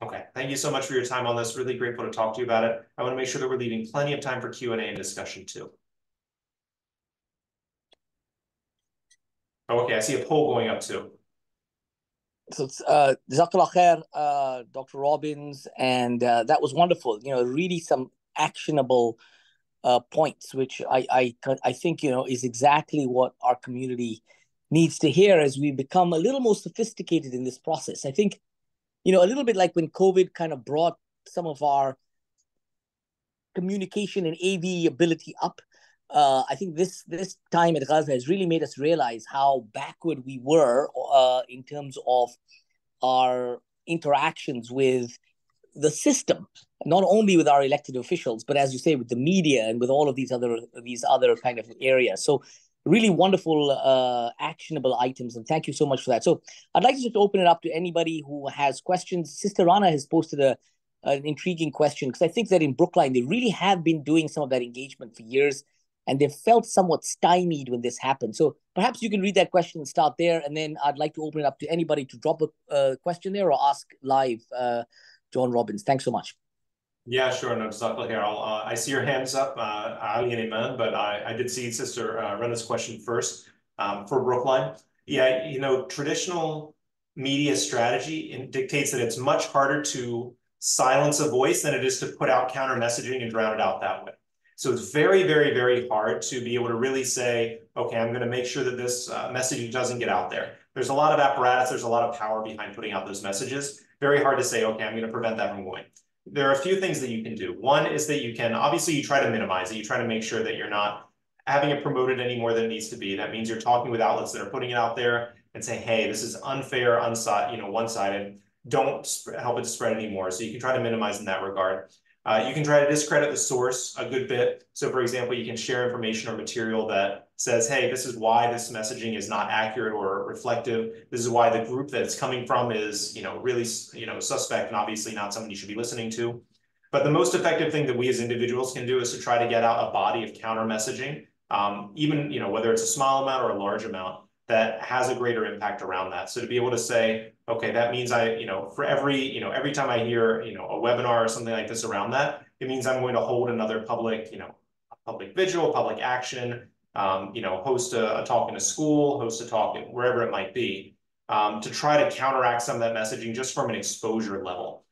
Okay, thank you so much for your time on this. Really grateful to talk to you about it. I want to make sure that we're leaving plenty of time for Q&A and discussion too. Okay, I see a poll going up too. So it's Jazakallah khair, Dr. Robbins, and that was wonderful. Really some actionable points, which I think is exactly what our community needs to hear as we become a little more sophisticated in this process. I think a little bit like when COVID kind of brought some of our communication and AV ability up. I think this time at Gaza has really made us realize how backward we were in terms of our interactions with the system, not only with our elected officials, but as you say, with the media and with all of these other kind of areas. So really wonderful, actionable items. And thank you so much for that. So I'd like to just open it up to anybody who has questions. Sister Rana has posted an intriguing question, because I think that in Brookline, they really have been doing some of that engagement for years, and they've felt somewhat stymied when this happened. So perhaps you can read that question and start there, and then I'd like to open it up to anybody to drop a question there or ask live John Robbins. Thanks so much. Yeah, sure. No, Jazakallah here. I see your hands up, Ali and Iman, but I did see Sister Rena's question first for Brookline. Yeah, traditional media strategy dictates that it's much harder to silence a voice than it is to put out counter messaging and drown it out that way. So it's very, very, very hard to be able to really say, okay, I'm going to make sure that this message doesn't get out there. There's a lot of apparatus, there's a lot of power behind putting out those messages. Very hard to say, okay, I'm going to prevent that from going. There are a few things that you can do. One is that you can, obviously you try to minimize it. You try to make sure that you're not having it promoted any more than it needs to be. That means you're talking with outlets that are putting it out there and say, hey, this is unfair, one-sided. Don't help it to spread anymore. So you can try to minimize in that regard. You can try to discredit the source a good bit. So for example, you can share information or material that says, hey, this is why this messaging is not accurate or reflective. This is why the group that it's coming from is, really, suspect and obviously not someone you should be listening to. But the most effective thing that we as individuals can do is to try to get out a body of counter messaging, even, whether it's a small amount or a large amount, that has a greater impact around that. So to be able to say, okay, that means for every time I hear, a webinar or something like this around that, it means I'm going to hold another public vigil, public action, host a talk in a school, host a talk wherever it might be, to try to counteract some of that messaging just from an exposure level.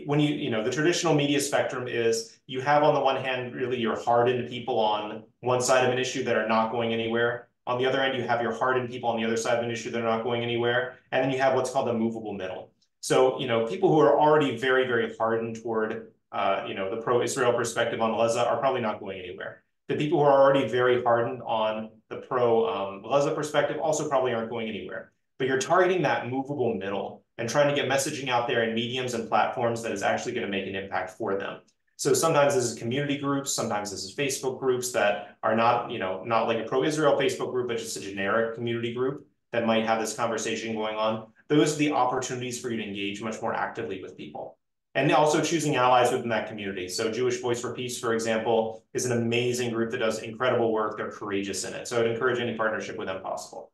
When the traditional media spectrum is, you have on the one hand, really your hardened people on one side of an issue that are not going anywhere. On the other end, you have your hardened people on the other side of an issue that are not going anywhere. And then you have what's called the movable middle. So, people who are already very, very hardened toward, the pro-Israel perspective on Gaza are probably not going anywhere. The people who are already very hardened on the pro-Gaza perspective also probably aren't going anywhere. But you're targeting that movable middle and trying to get messaging out there in mediums and platforms that is actually going to make an impact for them. So sometimes this is community groups, sometimes this is Facebook groups that are not like a pro-Israel Facebook group, but just a generic community group that might have this conversation going on. Those are the opportunities for you to engage much more actively with people. And also choosing allies within that community. So Jewish Voice for Peace, for example, is an amazing group that does incredible work. They're courageous in it. So I'd encourage any partnership with them possible.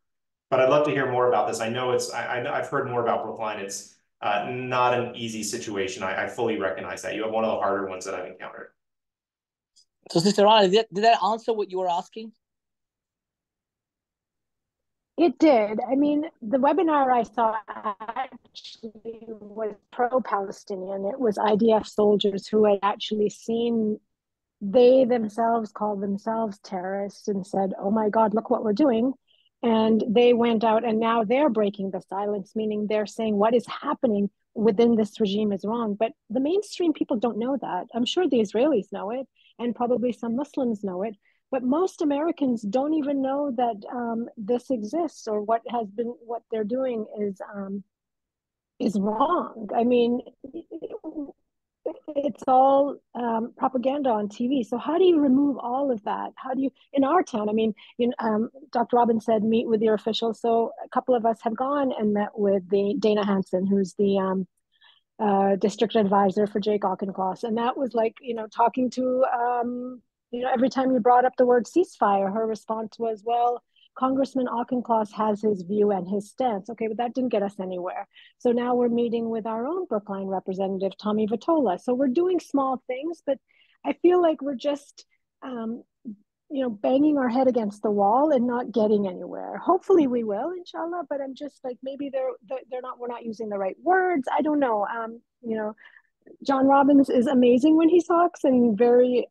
But I'd love to hear more about this. I know I've heard more about Brookline. It's not an easy situation. I fully recognize that. You have one of the harder ones that I've encountered. So, Sister Rana, did that answer what you were asking? It did. I mean, the webinar I saw actually was pro-Palestinian. It was IDF soldiers who had actually seen, they themselves called themselves terrorists and said, oh my God, look what we're doing. And they went out and now they're breaking the silence, meaning they're saying what is happening within this regime is wrong. But the mainstream people don't know that. I'm sure the Israelis know it, and probably some Muslims know it. But most Americans don't even know that this exists, or what they're doing is wrong. I mean, it's all propaganda on TV. So how do you remove all of that? How do you, in our town, I mean, Dr. Robbins said, meet with your officials. So a couple of us have gone and met with the Dana Hansen, who's the district advisor for Jake Auchincloss. And that was like, talking to, every time you brought up the word ceasefire, her response was, well, Congressman Auchincloss has his view and his stance. Okay, but that didn't get us anywhere. So now we're meeting with our own Brookline representative, Tommy Vitola. So we're doing small things, but I feel like we're just, banging our head against the wall and not getting anywhere. Hopefully we will, inshallah, but I'm just like, maybe we're not using the right words. I don't know. John Robbins is amazing when he talks, and very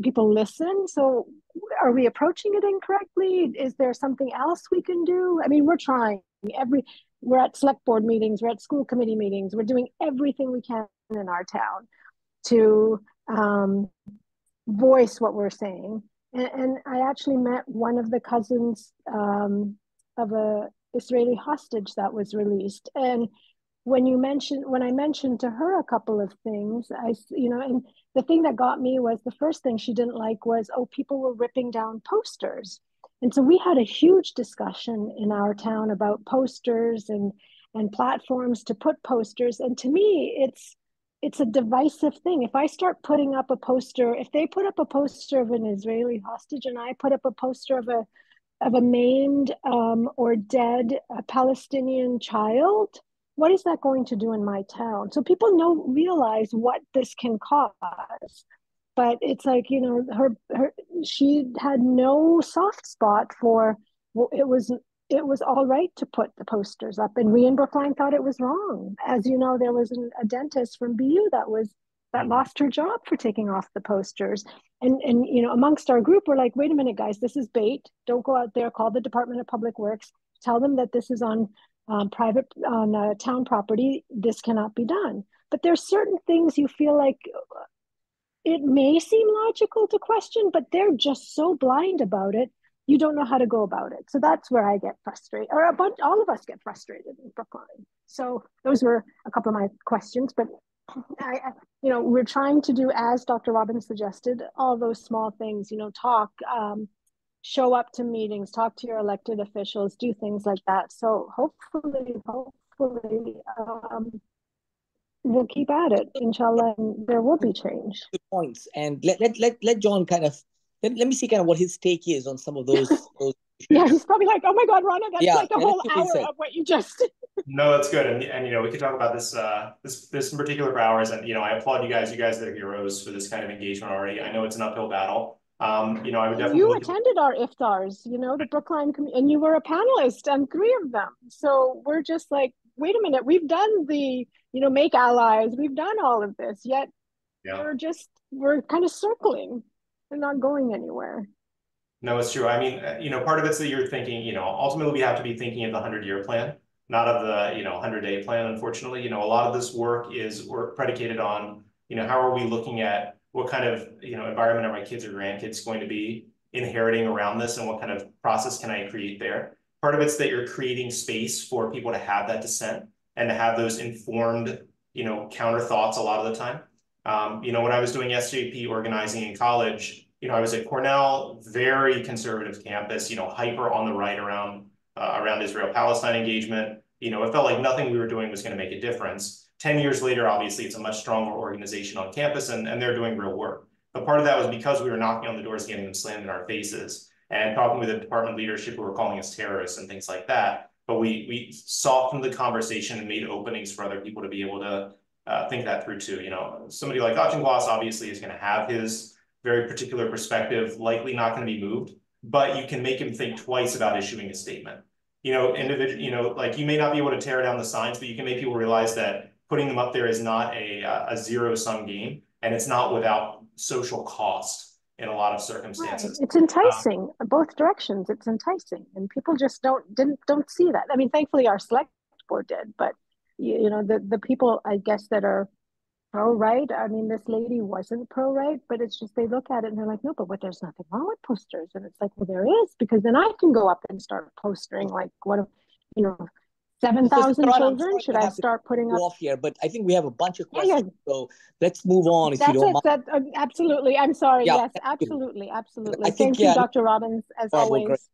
people listen. So are we approaching it incorrectly? Is there something else we can do? I mean, we're trying. We're at select board meetings, we're at school committee meetings, we're doing everything we can in our town to voice what we're saying. And I actually met one of the cousins of a Israeli hostage that was released. And when I mentioned to her a couple of things, and the thing that got me was, the first thing she didn't like was, people were ripping down posters. And so we had a huge discussion in our town about posters and platforms to put posters. And to me, it's a divisive thing. If I start putting up a poster, if they put up a poster of an Israeli hostage and I put up a poster of a maimed or dead Palestinian child, what is that going to do in my town? So people realize what this can cause. But it's like, she had no soft spot for, it was all right to put the posters up, and we in Brookline thought it was wrong. As you know, there was a dentist from BU that lost her job for taking off the posters. And amongst our group, we're like, wait a minute, guys, this is bait. Don't go out there. Call the Department of Public Works. Tell them that this is on town property. This cannot be done. But there's certain things you feel like it may seem logical to question, but they're just so blind about it. You don't know how to go about it. So that's where I get frustrated, or all of us get frustrated in Brookline. So those were a couple of my questions, but we're trying to do, as Dr. Robbins suggested, all those small things, talk, show up to meetings, talk to your elected officials, do things like that. So hopefully, we'll keep at it, inshallah, and there will be change. Good points. And let John let me see kind of what his take is on some of those. Yeah, he's probably like, oh my God, Rana, that's like a whole hour of what you just did. No, that's good. And we could talk about this this in particular for hours. And I applaud you guys. You guys are heroes for this kind of engagement already. I know it's an uphill battle. I would definitely. You attended our iftars, the Brookline, and you were a panelist on 3 of them. So we're just like, wait a minute, we've done the, make allies, we've done all of this, yet we're kind of circling and not going anywhere. No, it's true. I mean, part of it's that you're thinking, ultimately we have to be thinking of the 100-year plan, not of the, 100-day plan. Unfortunately, a lot of this work is predicated on, how are we looking at what kind of, environment are my kids or grandkids going to be inheriting around this, and what kind of process can I create there? Part of it's that you're creating space for people to have that dissent and to have those informed, counter thoughts a lot of the time. When I was doing SJP organizing in college, I was at Cornell, very conservative campus, hyper on the right around Israel-Palestine engagement. It felt like nothing we were doing was going to make a difference. 10 years later, obviously, it's a much stronger organization on campus, and they're doing real work. But part of that was because we were knocking on the doors, getting them slammed in our faces, and talking with the department leadership who were calling us terrorists and things like that. But we softened the conversation and made openings for other people to be able to think that through too. Somebody like Auchincloss obviously is going to have his very particular perspective, likely not going to be moved, but you can make him think twice about issuing a statement. Like you may not be able to tear down the signs, but you can make people realize that putting them up there is not a zero-sum game, and it's not without social cost in a lot of circumstances. Right. It's enticing, both directions. It's enticing, and people just don't see that. I mean, thankfully our select board did, but the people, I guess, that are pro-right, I mean, this lady wasn't pro-right, but it's just they look at it and they're like, no, but there's nothing wrong with posters. And it's like, well, there is, because then I can go up and start postering like, 7,000 children. Should I start putting up? Off here, but I think we have a bunch of questions, so let's move on if you don't mind. Absolutely. I'm sorry. Yes, absolutely. Thank you, Dr. Robbins, as always.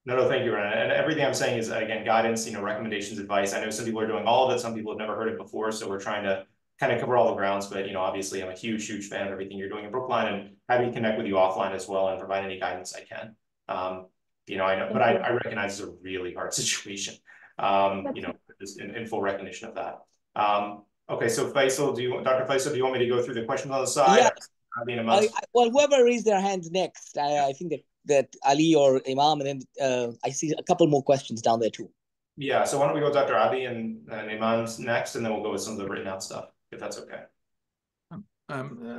No, thank you, Rana. And everything I'm saying is, again, guidance, recommendations, advice. I know some people are doing all of it. Some people have never heard it before. So we're trying to kind of cover all the grounds. But, obviously, I'm a huge, huge fan of everything you're doing in Brookline, and happy to connect with you offline as well and provide any guidance I can. You know, I know, but I recognize it's a really hard situation. You know, just in full recognition of that. Okay, so Faisal, Dr. Faisal, do you want me to go through the questions on the side? Yeah. Well, whoever raised their hands next, I think that Ali or Imam, and then I see a couple more questions down there too. Yeah, so why don't we go Dr. Ali and Imam's next, and then we'll go with some of the written out stuff, if that's okay.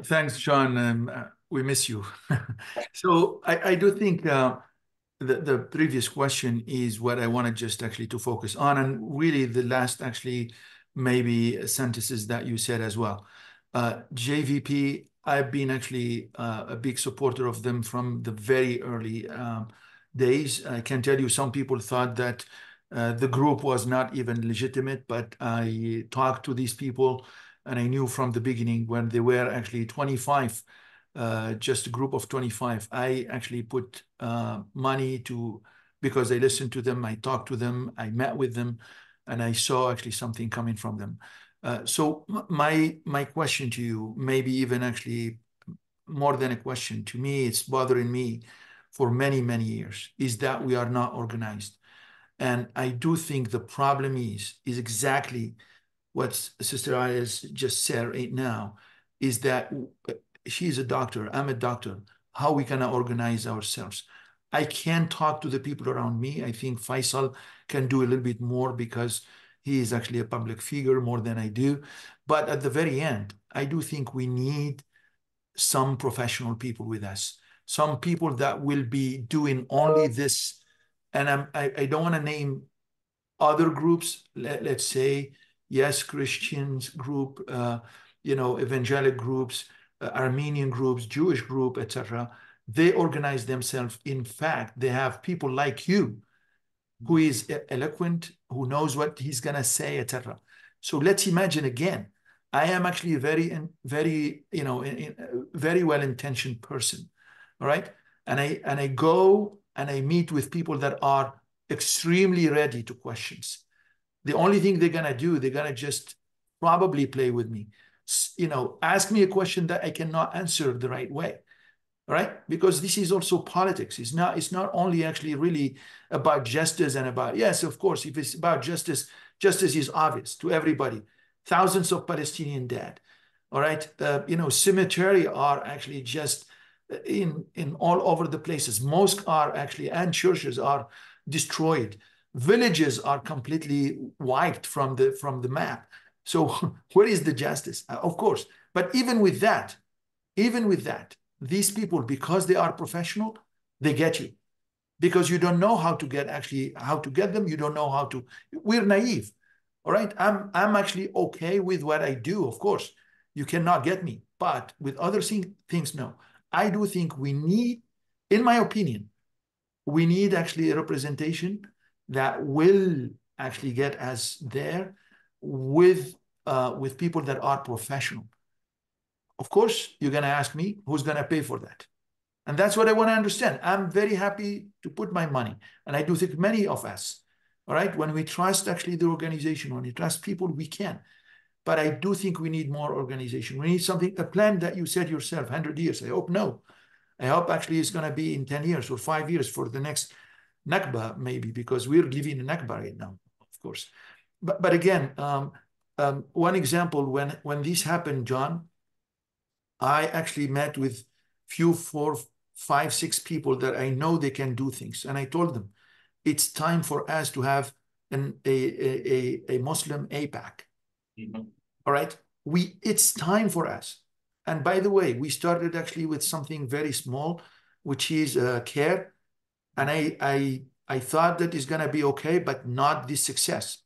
Thanks, John. We miss you. So I do think the previous question is what I wanted just actually to focus on, and really the last actually maybe sentences that you said as well. JVP, I've been actually a big supporter of them from the very early days. I can tell you some people thought that the group was not even legitimate, but I talked to these people and I knew from the beginning when they were actually 25, just a group of 25, I actually put money to, because I listened to them, I talked to them, I met with them, and I saw actually something coming from them. So my question to you, maybe even actually more than a question, to me, it's bothering me for many, many years, is that we are not organized. And I do think the problem is exactly what Sister Ayaz just said right now, is that she's a doctor, I'm a doctor. How we gonna organize ourselves? I can talk to the people around me. I think Faisal can do a little bit more because he is actually a public figure more than I do. But at the very end, I do think we need some professional people with us, some people that will be doing only this. And I don't want to name other groups, let's say, yes, Christians group, you know, evangelic groups, Armenian groups, Jewish group, etc. They organize themselves. In fact, they have people like you who is eloquent, who knows what he's going to say, etc. So let's imagine again, I am actually a very, you know, very well-intentioned person, all right? And I go and I meet with people that are extremely ready to questions. The only thing they're going to do, they're going to just probably play with me. You know, ask me a question that I cannot answer the right way, right? Because this is also politics. It's not only actually really about justice and about, yes, of course, if it's about justice, justice is obvious to everybody. Thousands of Palestinian dead, all right? You know, cemetery are actually just in all over the places. Mosques are actually, and churches are destroyed. Villages are completely wiped from the map. So where is the justice? Of course. But even with that, these people, because they are professional, they get you. Because you don't know how to get them. You don't know how to, we're naive. All right. I'm actually okay with what I do. Of course, you cannot get me. But with other things, no. I do think we need, in my opinion, we need actually a representation that will actually get us there with people that are professional. Of course, you're going to ask me, who's going to pay for that? And that's what I want to understand. I'm very happy to put my money. And I do think many of us, all right, when we trust actually the organization, when we trust people, we can. But I do think we need more organization. We need something, a plan that you said yourself, 100 years. I hope no. I hope actually it's going to be in 10 years or 5 years for the next Nakba, maybe, because we're living in Nakba right now, of course. But again, one example, when this happened, John, I actually met with few 4, 5, 6 people that I know they can do things. And I told them, it's time for us to have a Muslim APAC. Mm-hmm. All right? It's time for us. And by the way, we started actually with something very small, which is CARE. And I thought that is going to be okay, but not this success.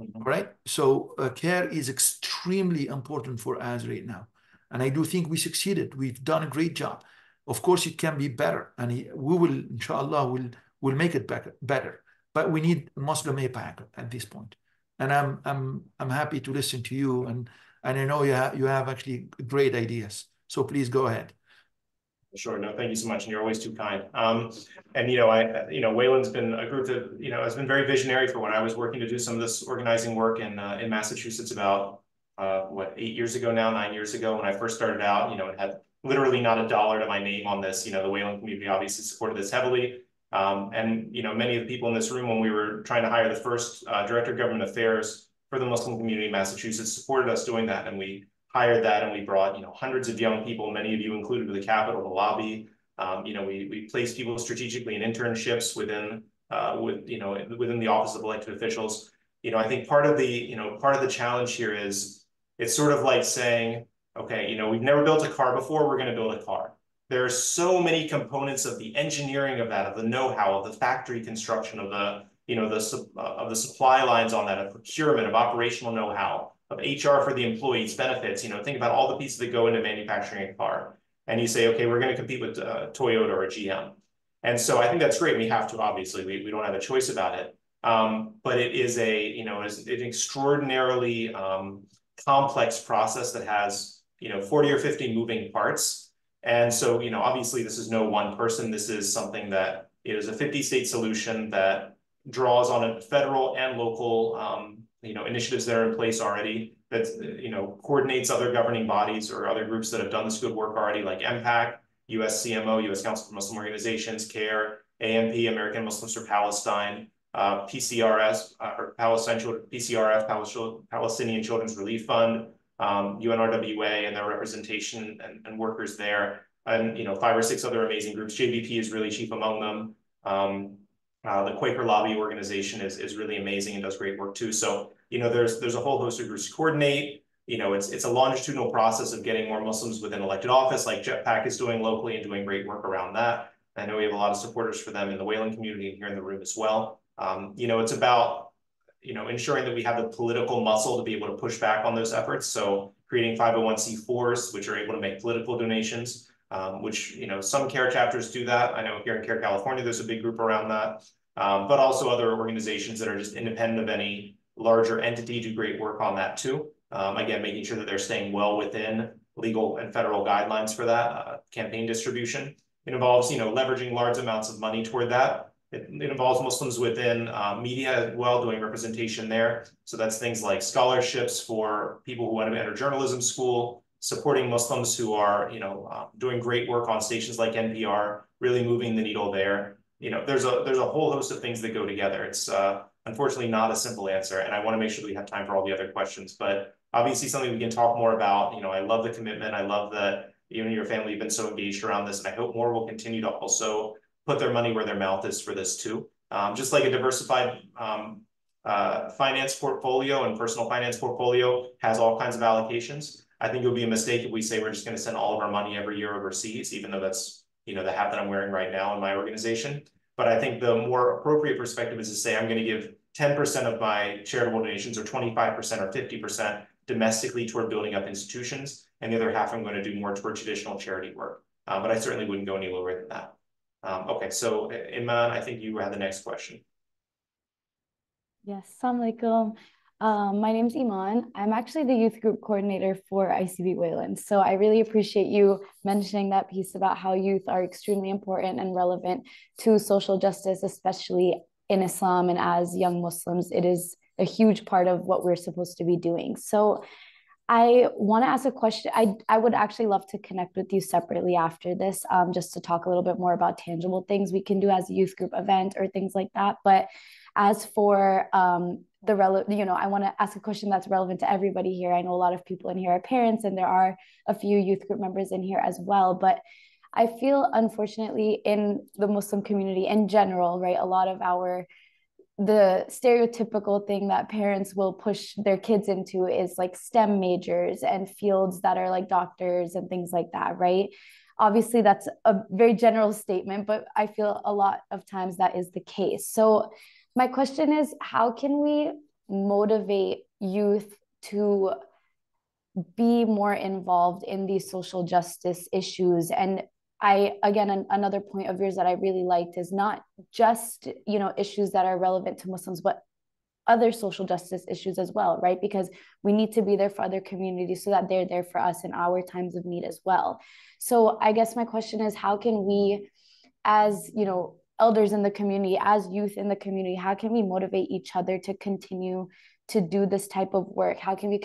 Mm-hmm. All right? So CARE is extremely important for us right now. And I do think we succeeded. We've done a great job. Of course, it can be better. And we will, inshallah, we'll make it better. But we need Muslim APAC at this point. And I'm happy to listen to you. And I know you have actually great ideas. So please go ahead. Sure. No, thank you so much. And you're always too kind. And, Wayland's been a group that, has been very visionary for when I was working to do some of this organizing work in Massachusetts about, 8 years ago now, 9 years ago, when I first started out, it had literally not a dollar to my name on this. The Wayland community obviously supported this heavily. And, many of the people in this room, when we were trying to hire the first director of government affairs for the Muslim community in Massachusetts, supported us doing that. And we hired that, and we brought, hundreds of young people, many of you included, to the Capitol, the lobby. We placed people strategically in internships within the Office of Elected Officials. I think part of the challenge here is it's sort of like saying, okay, we've never built a car before, we're going to build a car. There are so many components of the engineering of that, of the know-how, of the factory construction, of the supply lines on that, of procurement, of operational know-how, of HR for the employees, benefits. Think about all the pieces that go into manufacturing a car. And you say, okay, we're going to compete with Toyota or a GM. And so I think that's great. We have to, obviously, we don't have a choice about it. But it is it's an extraordinarily complex process that has 40 or 50 moving parts. And so, obviously, this is no one person. This is something that is a 50-state solution that draws on a federal and local, initiatives that are in place already, that, coordinates other governing bodies or other groups that have done this good work already, like MPAC, USCMO, U.S. Council for Muslim Organizations, CARE, AMP, American Muslims for Palestine, PCRS, or PCRF, Palestinian Children's Relief Fund, UNRWA and their representation and workers there, and 5 or 6 other amazing groups. JBP is really chief among them. The Quaker Lobby organization is really amazing and does great work too. So there's a whole host of groups to coordinate. It's a longitudinal process of getting more Muslims within elected office, like Jetpack is doing locally and doing great work around that. I know we have a lot of supporters for them in the Wayland community and here in the room as well. It's about ensuring that we have the political muscle to be able to push back on those efforts. So creating 501c4s, which are able to make political donations, which, some CARE chapters do that. I know here in CARE California, there's a big group around that, but also other organizations that are just independent of any larger entity do great work on that too. Again, making sure that they're staying well within legal and federal guidelines for that campaign distribution. It involves, leveraging large amounts of money toward that. It involves Muslims within media as well, doing representation there. So that's things like scholarships for people who want to enter journalism school, supporting Muslims who are, doing great work on stations like NPR, really moving the needle there. There's a whole host of things that go together. It's unfortunately not a simple answer, and I want to make sure we have time for all the other questions. But obviously, something we can talk more about. I love the commitment. I love that you and your family have been so engaged around this, and I hope more will continue to also put their money where their mouth is for this too. Just like a diversified finance portfolio and personal finance portfolio has all kinds of allocations. I think it would be a mistake if we say we're just going to send all of our money every year overseas, even though that's, the hat that I'm wearing right now in my organization. But I think the more appropriate perspective is to say, I'm going to give 10% of my charitable donations or 25% or 50% domestically toward building up institutions. And the other half, I'm going to do more toward traditional charity work. But I certainly wouldn't go any lower than that. Okay, so Iman, I think you had the next question. Yes, Assalamu alaikum. My name's Iman. I'm actually the youth group coordinator for ICB Wayland. So I really appreciate you mentioning that piece about how youth are extremely important and relevant to social justice, especially in Islam and as young Muslims. It is a huge part of what we're supposed to be doing. So I want to ask a question. I would actually love to connect with you separately after this, just to talk a little bit more about tangible things we can do as a youth group event or things like that. But as for I want to ask a question that's relevant to everybody here. I know a lot of people in here are parents, and there are a few youth group members in here as well. But I feel, unfortunately, in the Muslim community in general, right, a lot of the stereotypical thing that parents will push their kids into is like STEM majors and fields that are like doctors and things like that, right? Obviously, that's a very general statement, but I feel a lot of times that is the case. So my question is, how can we motivate youth to be more involved in these social justice issues? And another point of yours that I really liked is not just, issues that are relevant to Muslims, but other social justice issues as well, right? Because we need to be there for other communities so that they're there for us in our times of need as well. So I guess my question is, how can we, as, elders in the community, as youth in the community, how can we motivate each other to continue to do this type of work? How can we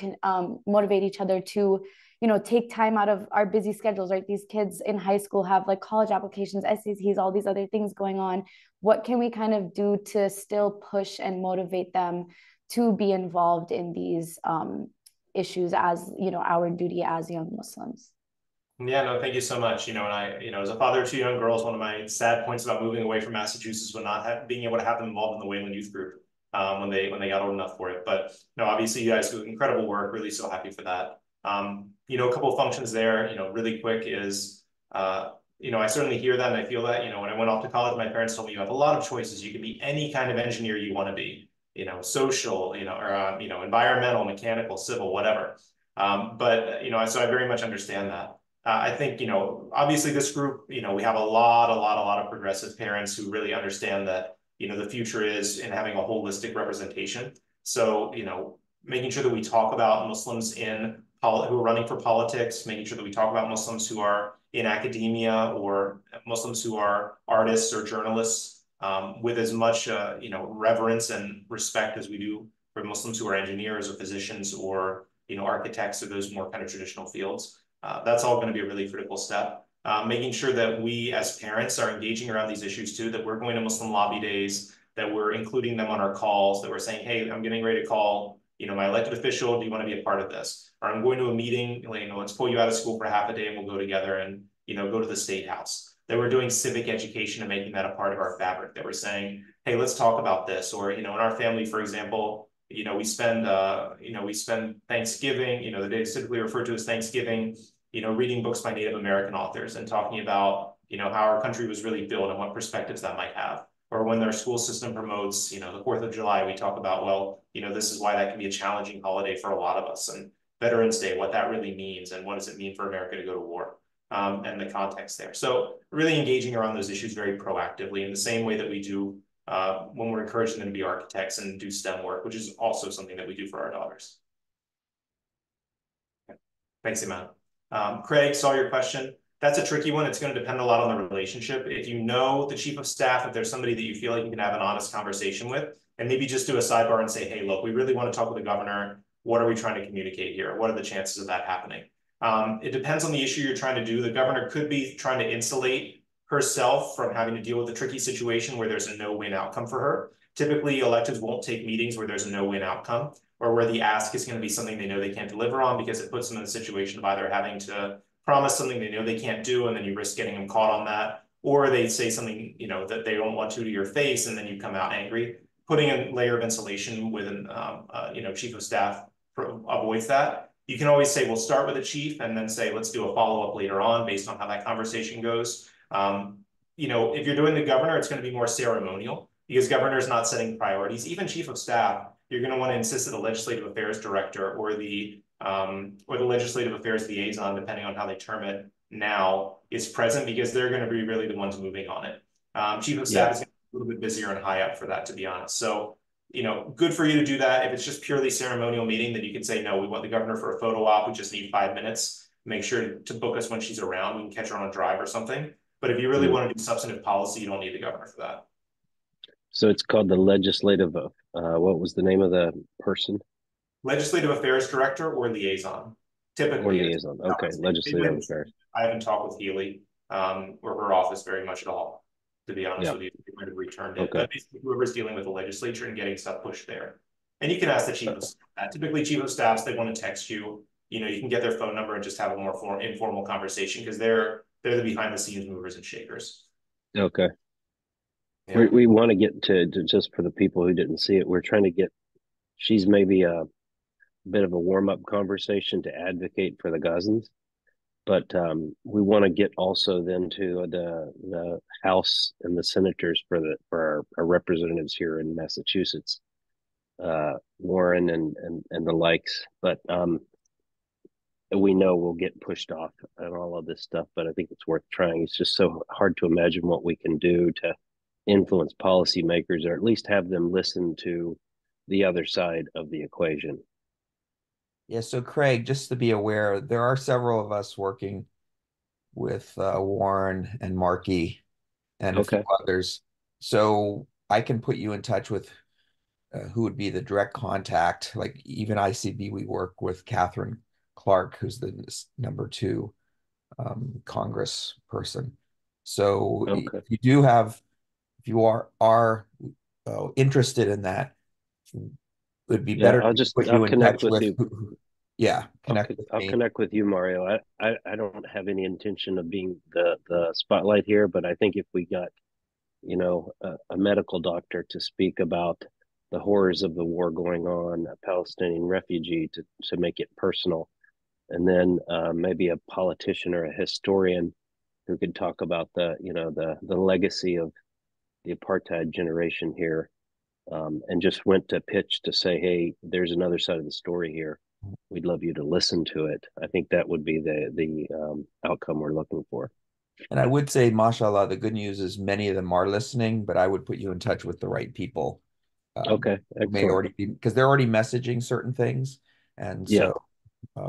motivate each other to, take time out of our busy schedules, right? These kids in high school have like college applications, SATs, all these other things going on. What can we kind of do to still push and motivate them to be involved in these issues as, our duty as young Muslims? Yeah, no, thank you so much. And as a father of two young girls, one of my sad points about moving away from Massachusetts was not being able to have them involved in the Wayland Youth Group when they got old enough for it. But no, obviously you guys do incredible work. Really so happy for that. A couple of functions there, really quick is, I certainly hear that and I feel that, when I went off to college, my parents told me you have a lot of choices. You can be any kind of engineer you want to be, social, or, environmental, mechanical, civil, whatever. So I very much understand that. I think, obviously this group, we have a lot of progressive parents who really understand that, the future is in having a holistic representation. So, making sure that we talk about Muslims who are running for politics, making sure that we talk about Muslims who are in academia or Muslims who are artists or journalists with as much, reverence and respect as we do for Muslims who are engineers or physicians or, architects or those more kind of traditional fields. That's all going to be a really critical step. Making sure that we as parents are engaging around these issues too, that we're going to Muslim lobby days, that we're including them on our calls, that we're saying, hey, I'm getting ready to call, my elected official, do you want to be a part of this? Or I'm going to a meeting, let's pull you out of school for half a day and we'll go together and, go to the State House. That we're doing civic education and making that a part of our fabric, that we're saying, hey, let's talk about this. Or, in our family, for example, we spend Thanksgiving, the day typically referred to as Thanksgiving, reading books by Native American authors and talking about, how our country was really built and what perspectives that might have. Or when their school system promotes, the 4th of July, we talk about, well, this is why that can be a challenging holiday for a lot of us. And Veterans Day, what that really means and what does it mean for America to go to war and the context there. So really engaging around those issues very proactively in the same way that we do when we're encouraging them to be architects and do STEM work, which is also something that we do for our daughters. Okay. Thanks, Iman. Craig, saw your question. That's a tricky one. It's going to depend a lot on the relationship. If you know the chief of staff, if there's somebody that you feel like you can have an honest conversation with, and maybe just do a sidebar and say, hey, look, we really want to talk with the governor. What are we trying to communicate here? What are the chances of that happening? It depends on the issue you're trying to do. The governor could be trying to insulate herself from having to deal with a tricky situation where there's a no-win outcome for her. Typically, electeds won't take meetings where there's a no-win outcome or where the ask is going to be something they know they can't deliver on because it puts them in a situation of either having to promise something they know they can't do and then you risk getting them caught on that, or they say something, that they don't want to your face and then you come out angry. Putting a layer of insulation with an, chief of staff avoids that. You can always say, we'll start with a chief and then say, let's do a follow-up later on based on how that conversation goes. If you're doing the governor, it's going to be more ceremonial because governor's not setting priorities. Even chief of staff, you're going to want to insist that the legislative affairs director or the legislative affairs liaison, depending on how they term it now, is present because they're going to be really the ones moving on it. Chief of staff is going to be a little bit busier and high up for that, to be honest. So, good for you to do that. If it's just purely ceremonial meeting, then you can say, no, we want the governor for a photo op. We just need 5 minutes. Make sure to book us when she's around. We can catch her on a drive or something. But if you really want to do substantive policy, you don't need the governor for that. So it's called the legislative, what was the name of the person? Legislative affairs director or liaison. Typically. Or liaison, okay, legislative affairs. I haven't talked with Healy or her office very much at all, to be honest with you. They might have returned it. Okay. But basically whoever's dealing with the legislature and getting stuff pushed there. And you can ask the chief of staff. Typically chief of staffs, they want to text you. You can get their phone number and just have a more informal conversation because they're the behind the scenes movers and shakers. Okay. Yeah. We want to get to just for the people who didn't see it, we're trying to get, she's maybe a bit of a warm-up conversation to advocate for the Gazans, but we want to get also then to the House and the senators for our representatives here in Massachusetts, Warren and the likes, but we know we'll get pushed off on all of this stuff, but I think it's worth trying. It's just so hard to imagine what we can do to influence policymakers, or at least have them listen to the other side of the equation. Yeah, so Craig, just to be aware, there are several of us working with Warren and Markey and a few others. So I can put you in touch with who would be the direct contact. Like even ICB, we work with Catherine Clark, who's the number 2 Congress person. So Okay. if you are interested in that, it would be better to put you in touch with I'll connect with you, Mario. I don't have any intention of being the spotlight here, but I think if we got, you know, a medical doctor to speak about the horrors of the war going on, a Palestinian refugee to make it personal, and then maybe a politician or a historian who could talk about the legacy of the apartheid generation here, and just went to pitch to say, hey, there's another side of the story here. We'd love you to listen to it. I think that would be the outcome we're looking for. And I would say, mashallah, the good news is many of them are listening, but I would put you in touch with the right people. Okay, excellent. May already be, because they're already messaging certain things. And so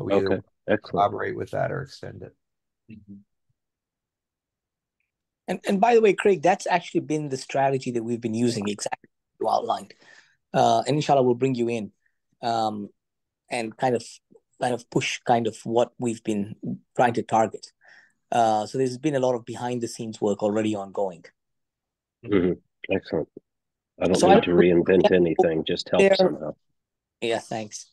we either collaborate with that or extend it. Mm-hmm. And by the way, Craig, that's actually been the strategy that we've been using, exactly as you outlined. And inshallah, we'll bring you in and kind of push kind of what we've been trying to target. So there's been a lot of behind the scenes work already ongoing. Mm-hmm. Excellent. I don't need to reinvent anything, just help somehow. Yeah, thanks.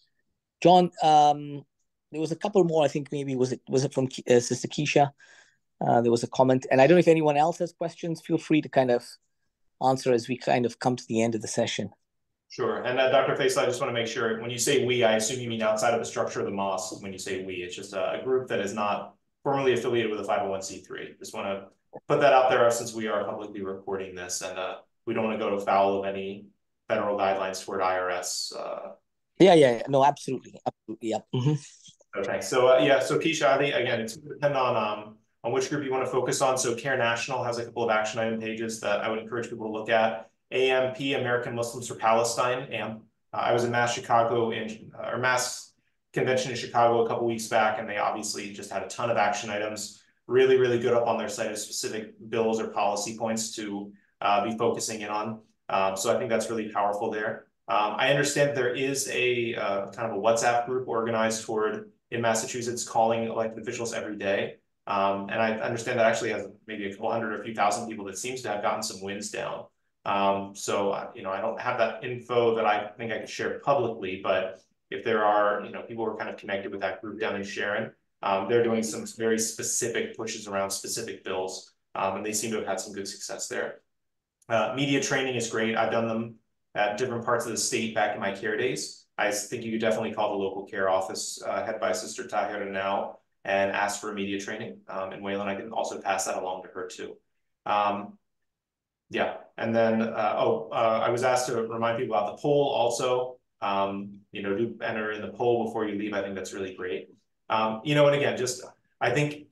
John, there was a couple more, I think maybe, was it from Sister Keisha? There was a comment, and I don't know if anyone else has questions. Feel free to kind of answer as we kind of come to the end of the session. Sure. And Dr. Faisal, I just want to make sure, when you say we, I assume you mean outside of the structure of the mosque. When you say we, it's just a group that is not formally affiliated with a 501c3. Just want to put that out there since we are publicly recording this, and we don't want to go foul of any federal guidelines toward IRS. No, absolutely. Yeah. Mm-hmm. Okay. So so Keisha, I think again, it's depend on which group you want to focus on. So CARE National has a couple of action item pages that I would encourage people to look at. AMP, American Muslims for Palestine, AMP. I was in Mass Convention in Chicago a couple weeks back, and they obviously just had a ton of action items. Really, really good up on their site of specific bills or policy points to be focusing in on. So I think that's really powerful there. I understand there is a kind of a WhatsApp group organized in Massachusetts calling elected officials every day. And I understand that actually has maybe a couple hundred or a few thousand people that seems to have gotten some wins down. So, you know, I don't have that info that I think I could share publicly, but if there are, you know, people who are kind of connected with that group down in Sharon, they're doing some very specific pushes around specific bills, and they seem to have had some good success there. Media training is great. I've done them at different parts of the state back in my CARE days. I think you could definitely call the local CARE office head by Sister Tahira now and ask for media training in Wayland. I can also pass that along to her too. Yeah, and then, I was asked to remind people about the poll also. You know, do enter in the poll before you leave. I think that's really great. You know, and again, I think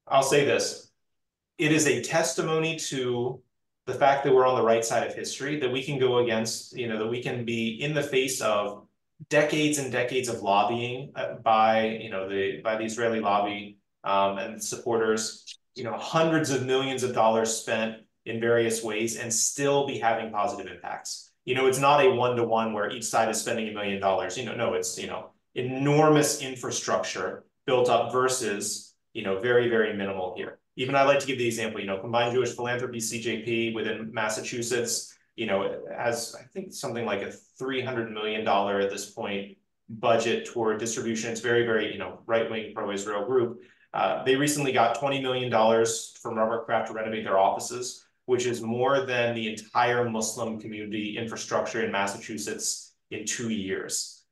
I'll say this. It is a testimony to the fact that we're on the right side of history, that we can go against, you know, that we can be in the face of decades and decades of lobbying by the Israeli lobby and supporters, you know, hundreds of millions of dollars spent in various ways and still be having positive impacts. You know, it's not a one-to-one where each side is spending $1 million. You know, no, it's, you know, enormous infrastructure built up versus, you know, very, very minimal here. Even I like to give the example, you know, Combined Jewish Philanthropy, CJP, within Massachusetts, you know, has, I think, something like a $300 million at this point budget toward distribution. It's very, very, you know, right-wing pro-Israel group. They recently got $20 million from Robert Kraft to renovate their offices, which is more than the entire Muslim community infrastructure in Massachusetts in 2 years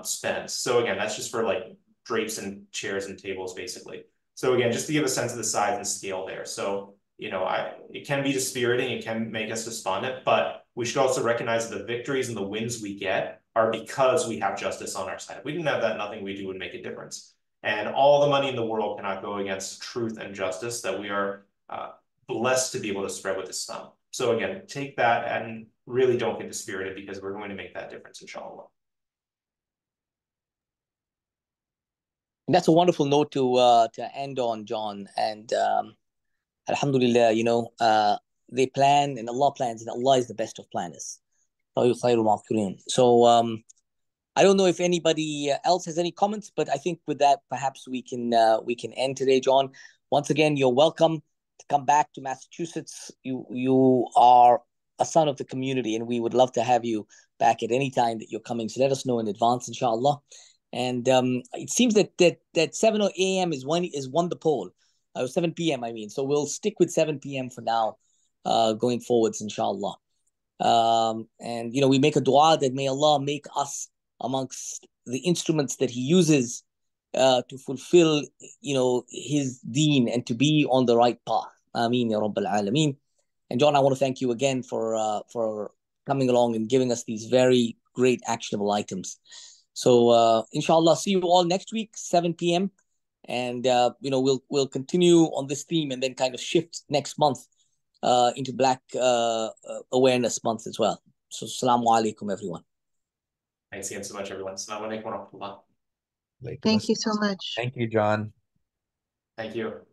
spent. So again, that's just for like drapes and chairs and tables, basically. So again, just to give a sense of the size and scale there. So, you know, it can be dispiriting, it can make us despondent, but we should also recognize that the victories and the wins we get are because we have justice on our side. If we didn't have that, nothing we do would make a difference. And all the money in the world cannot go against truth and justice that we are blessed to be able to spread with Islam. So again, take that and really don't get dispirited, because we're going to make that difference, inshallah. That's a wonderful note to end on, John. And alhamdulillah, you know, they plan and Allah plans, and Allah is the best of planners. So I don't know if anybody else has any comments, but I think with that, perhaps we can end today, John. Once again, you're welcome to come back to Massachusetts. You are a son of the community, and we would love to have you back at any time that you're coming. So let us know in advance, inshallah. And it seems that 7 a.m. is won the poll, 7 p.m. I mean. So we'll stick with 7 p.m. for now, going forwards, inshallah. And we make a dua that may Allah make us amongst the instruments that He uses to fulfill, His deen and to be on the right path. Ameen ya Rabbil Alameen. And John, I want to thank you again for coming along and giving us these very great actionable items. So inshallah, see you all next week, 7 p.m. And we'll continue on this theme and then kind of shift next month into Black Awareness Month as well. So assalamu alaikum, everyone. Thanks again so much, everyone. Assalamu alaikum wa rahmatullah. Thank you so much. Thank you, John. Thank you.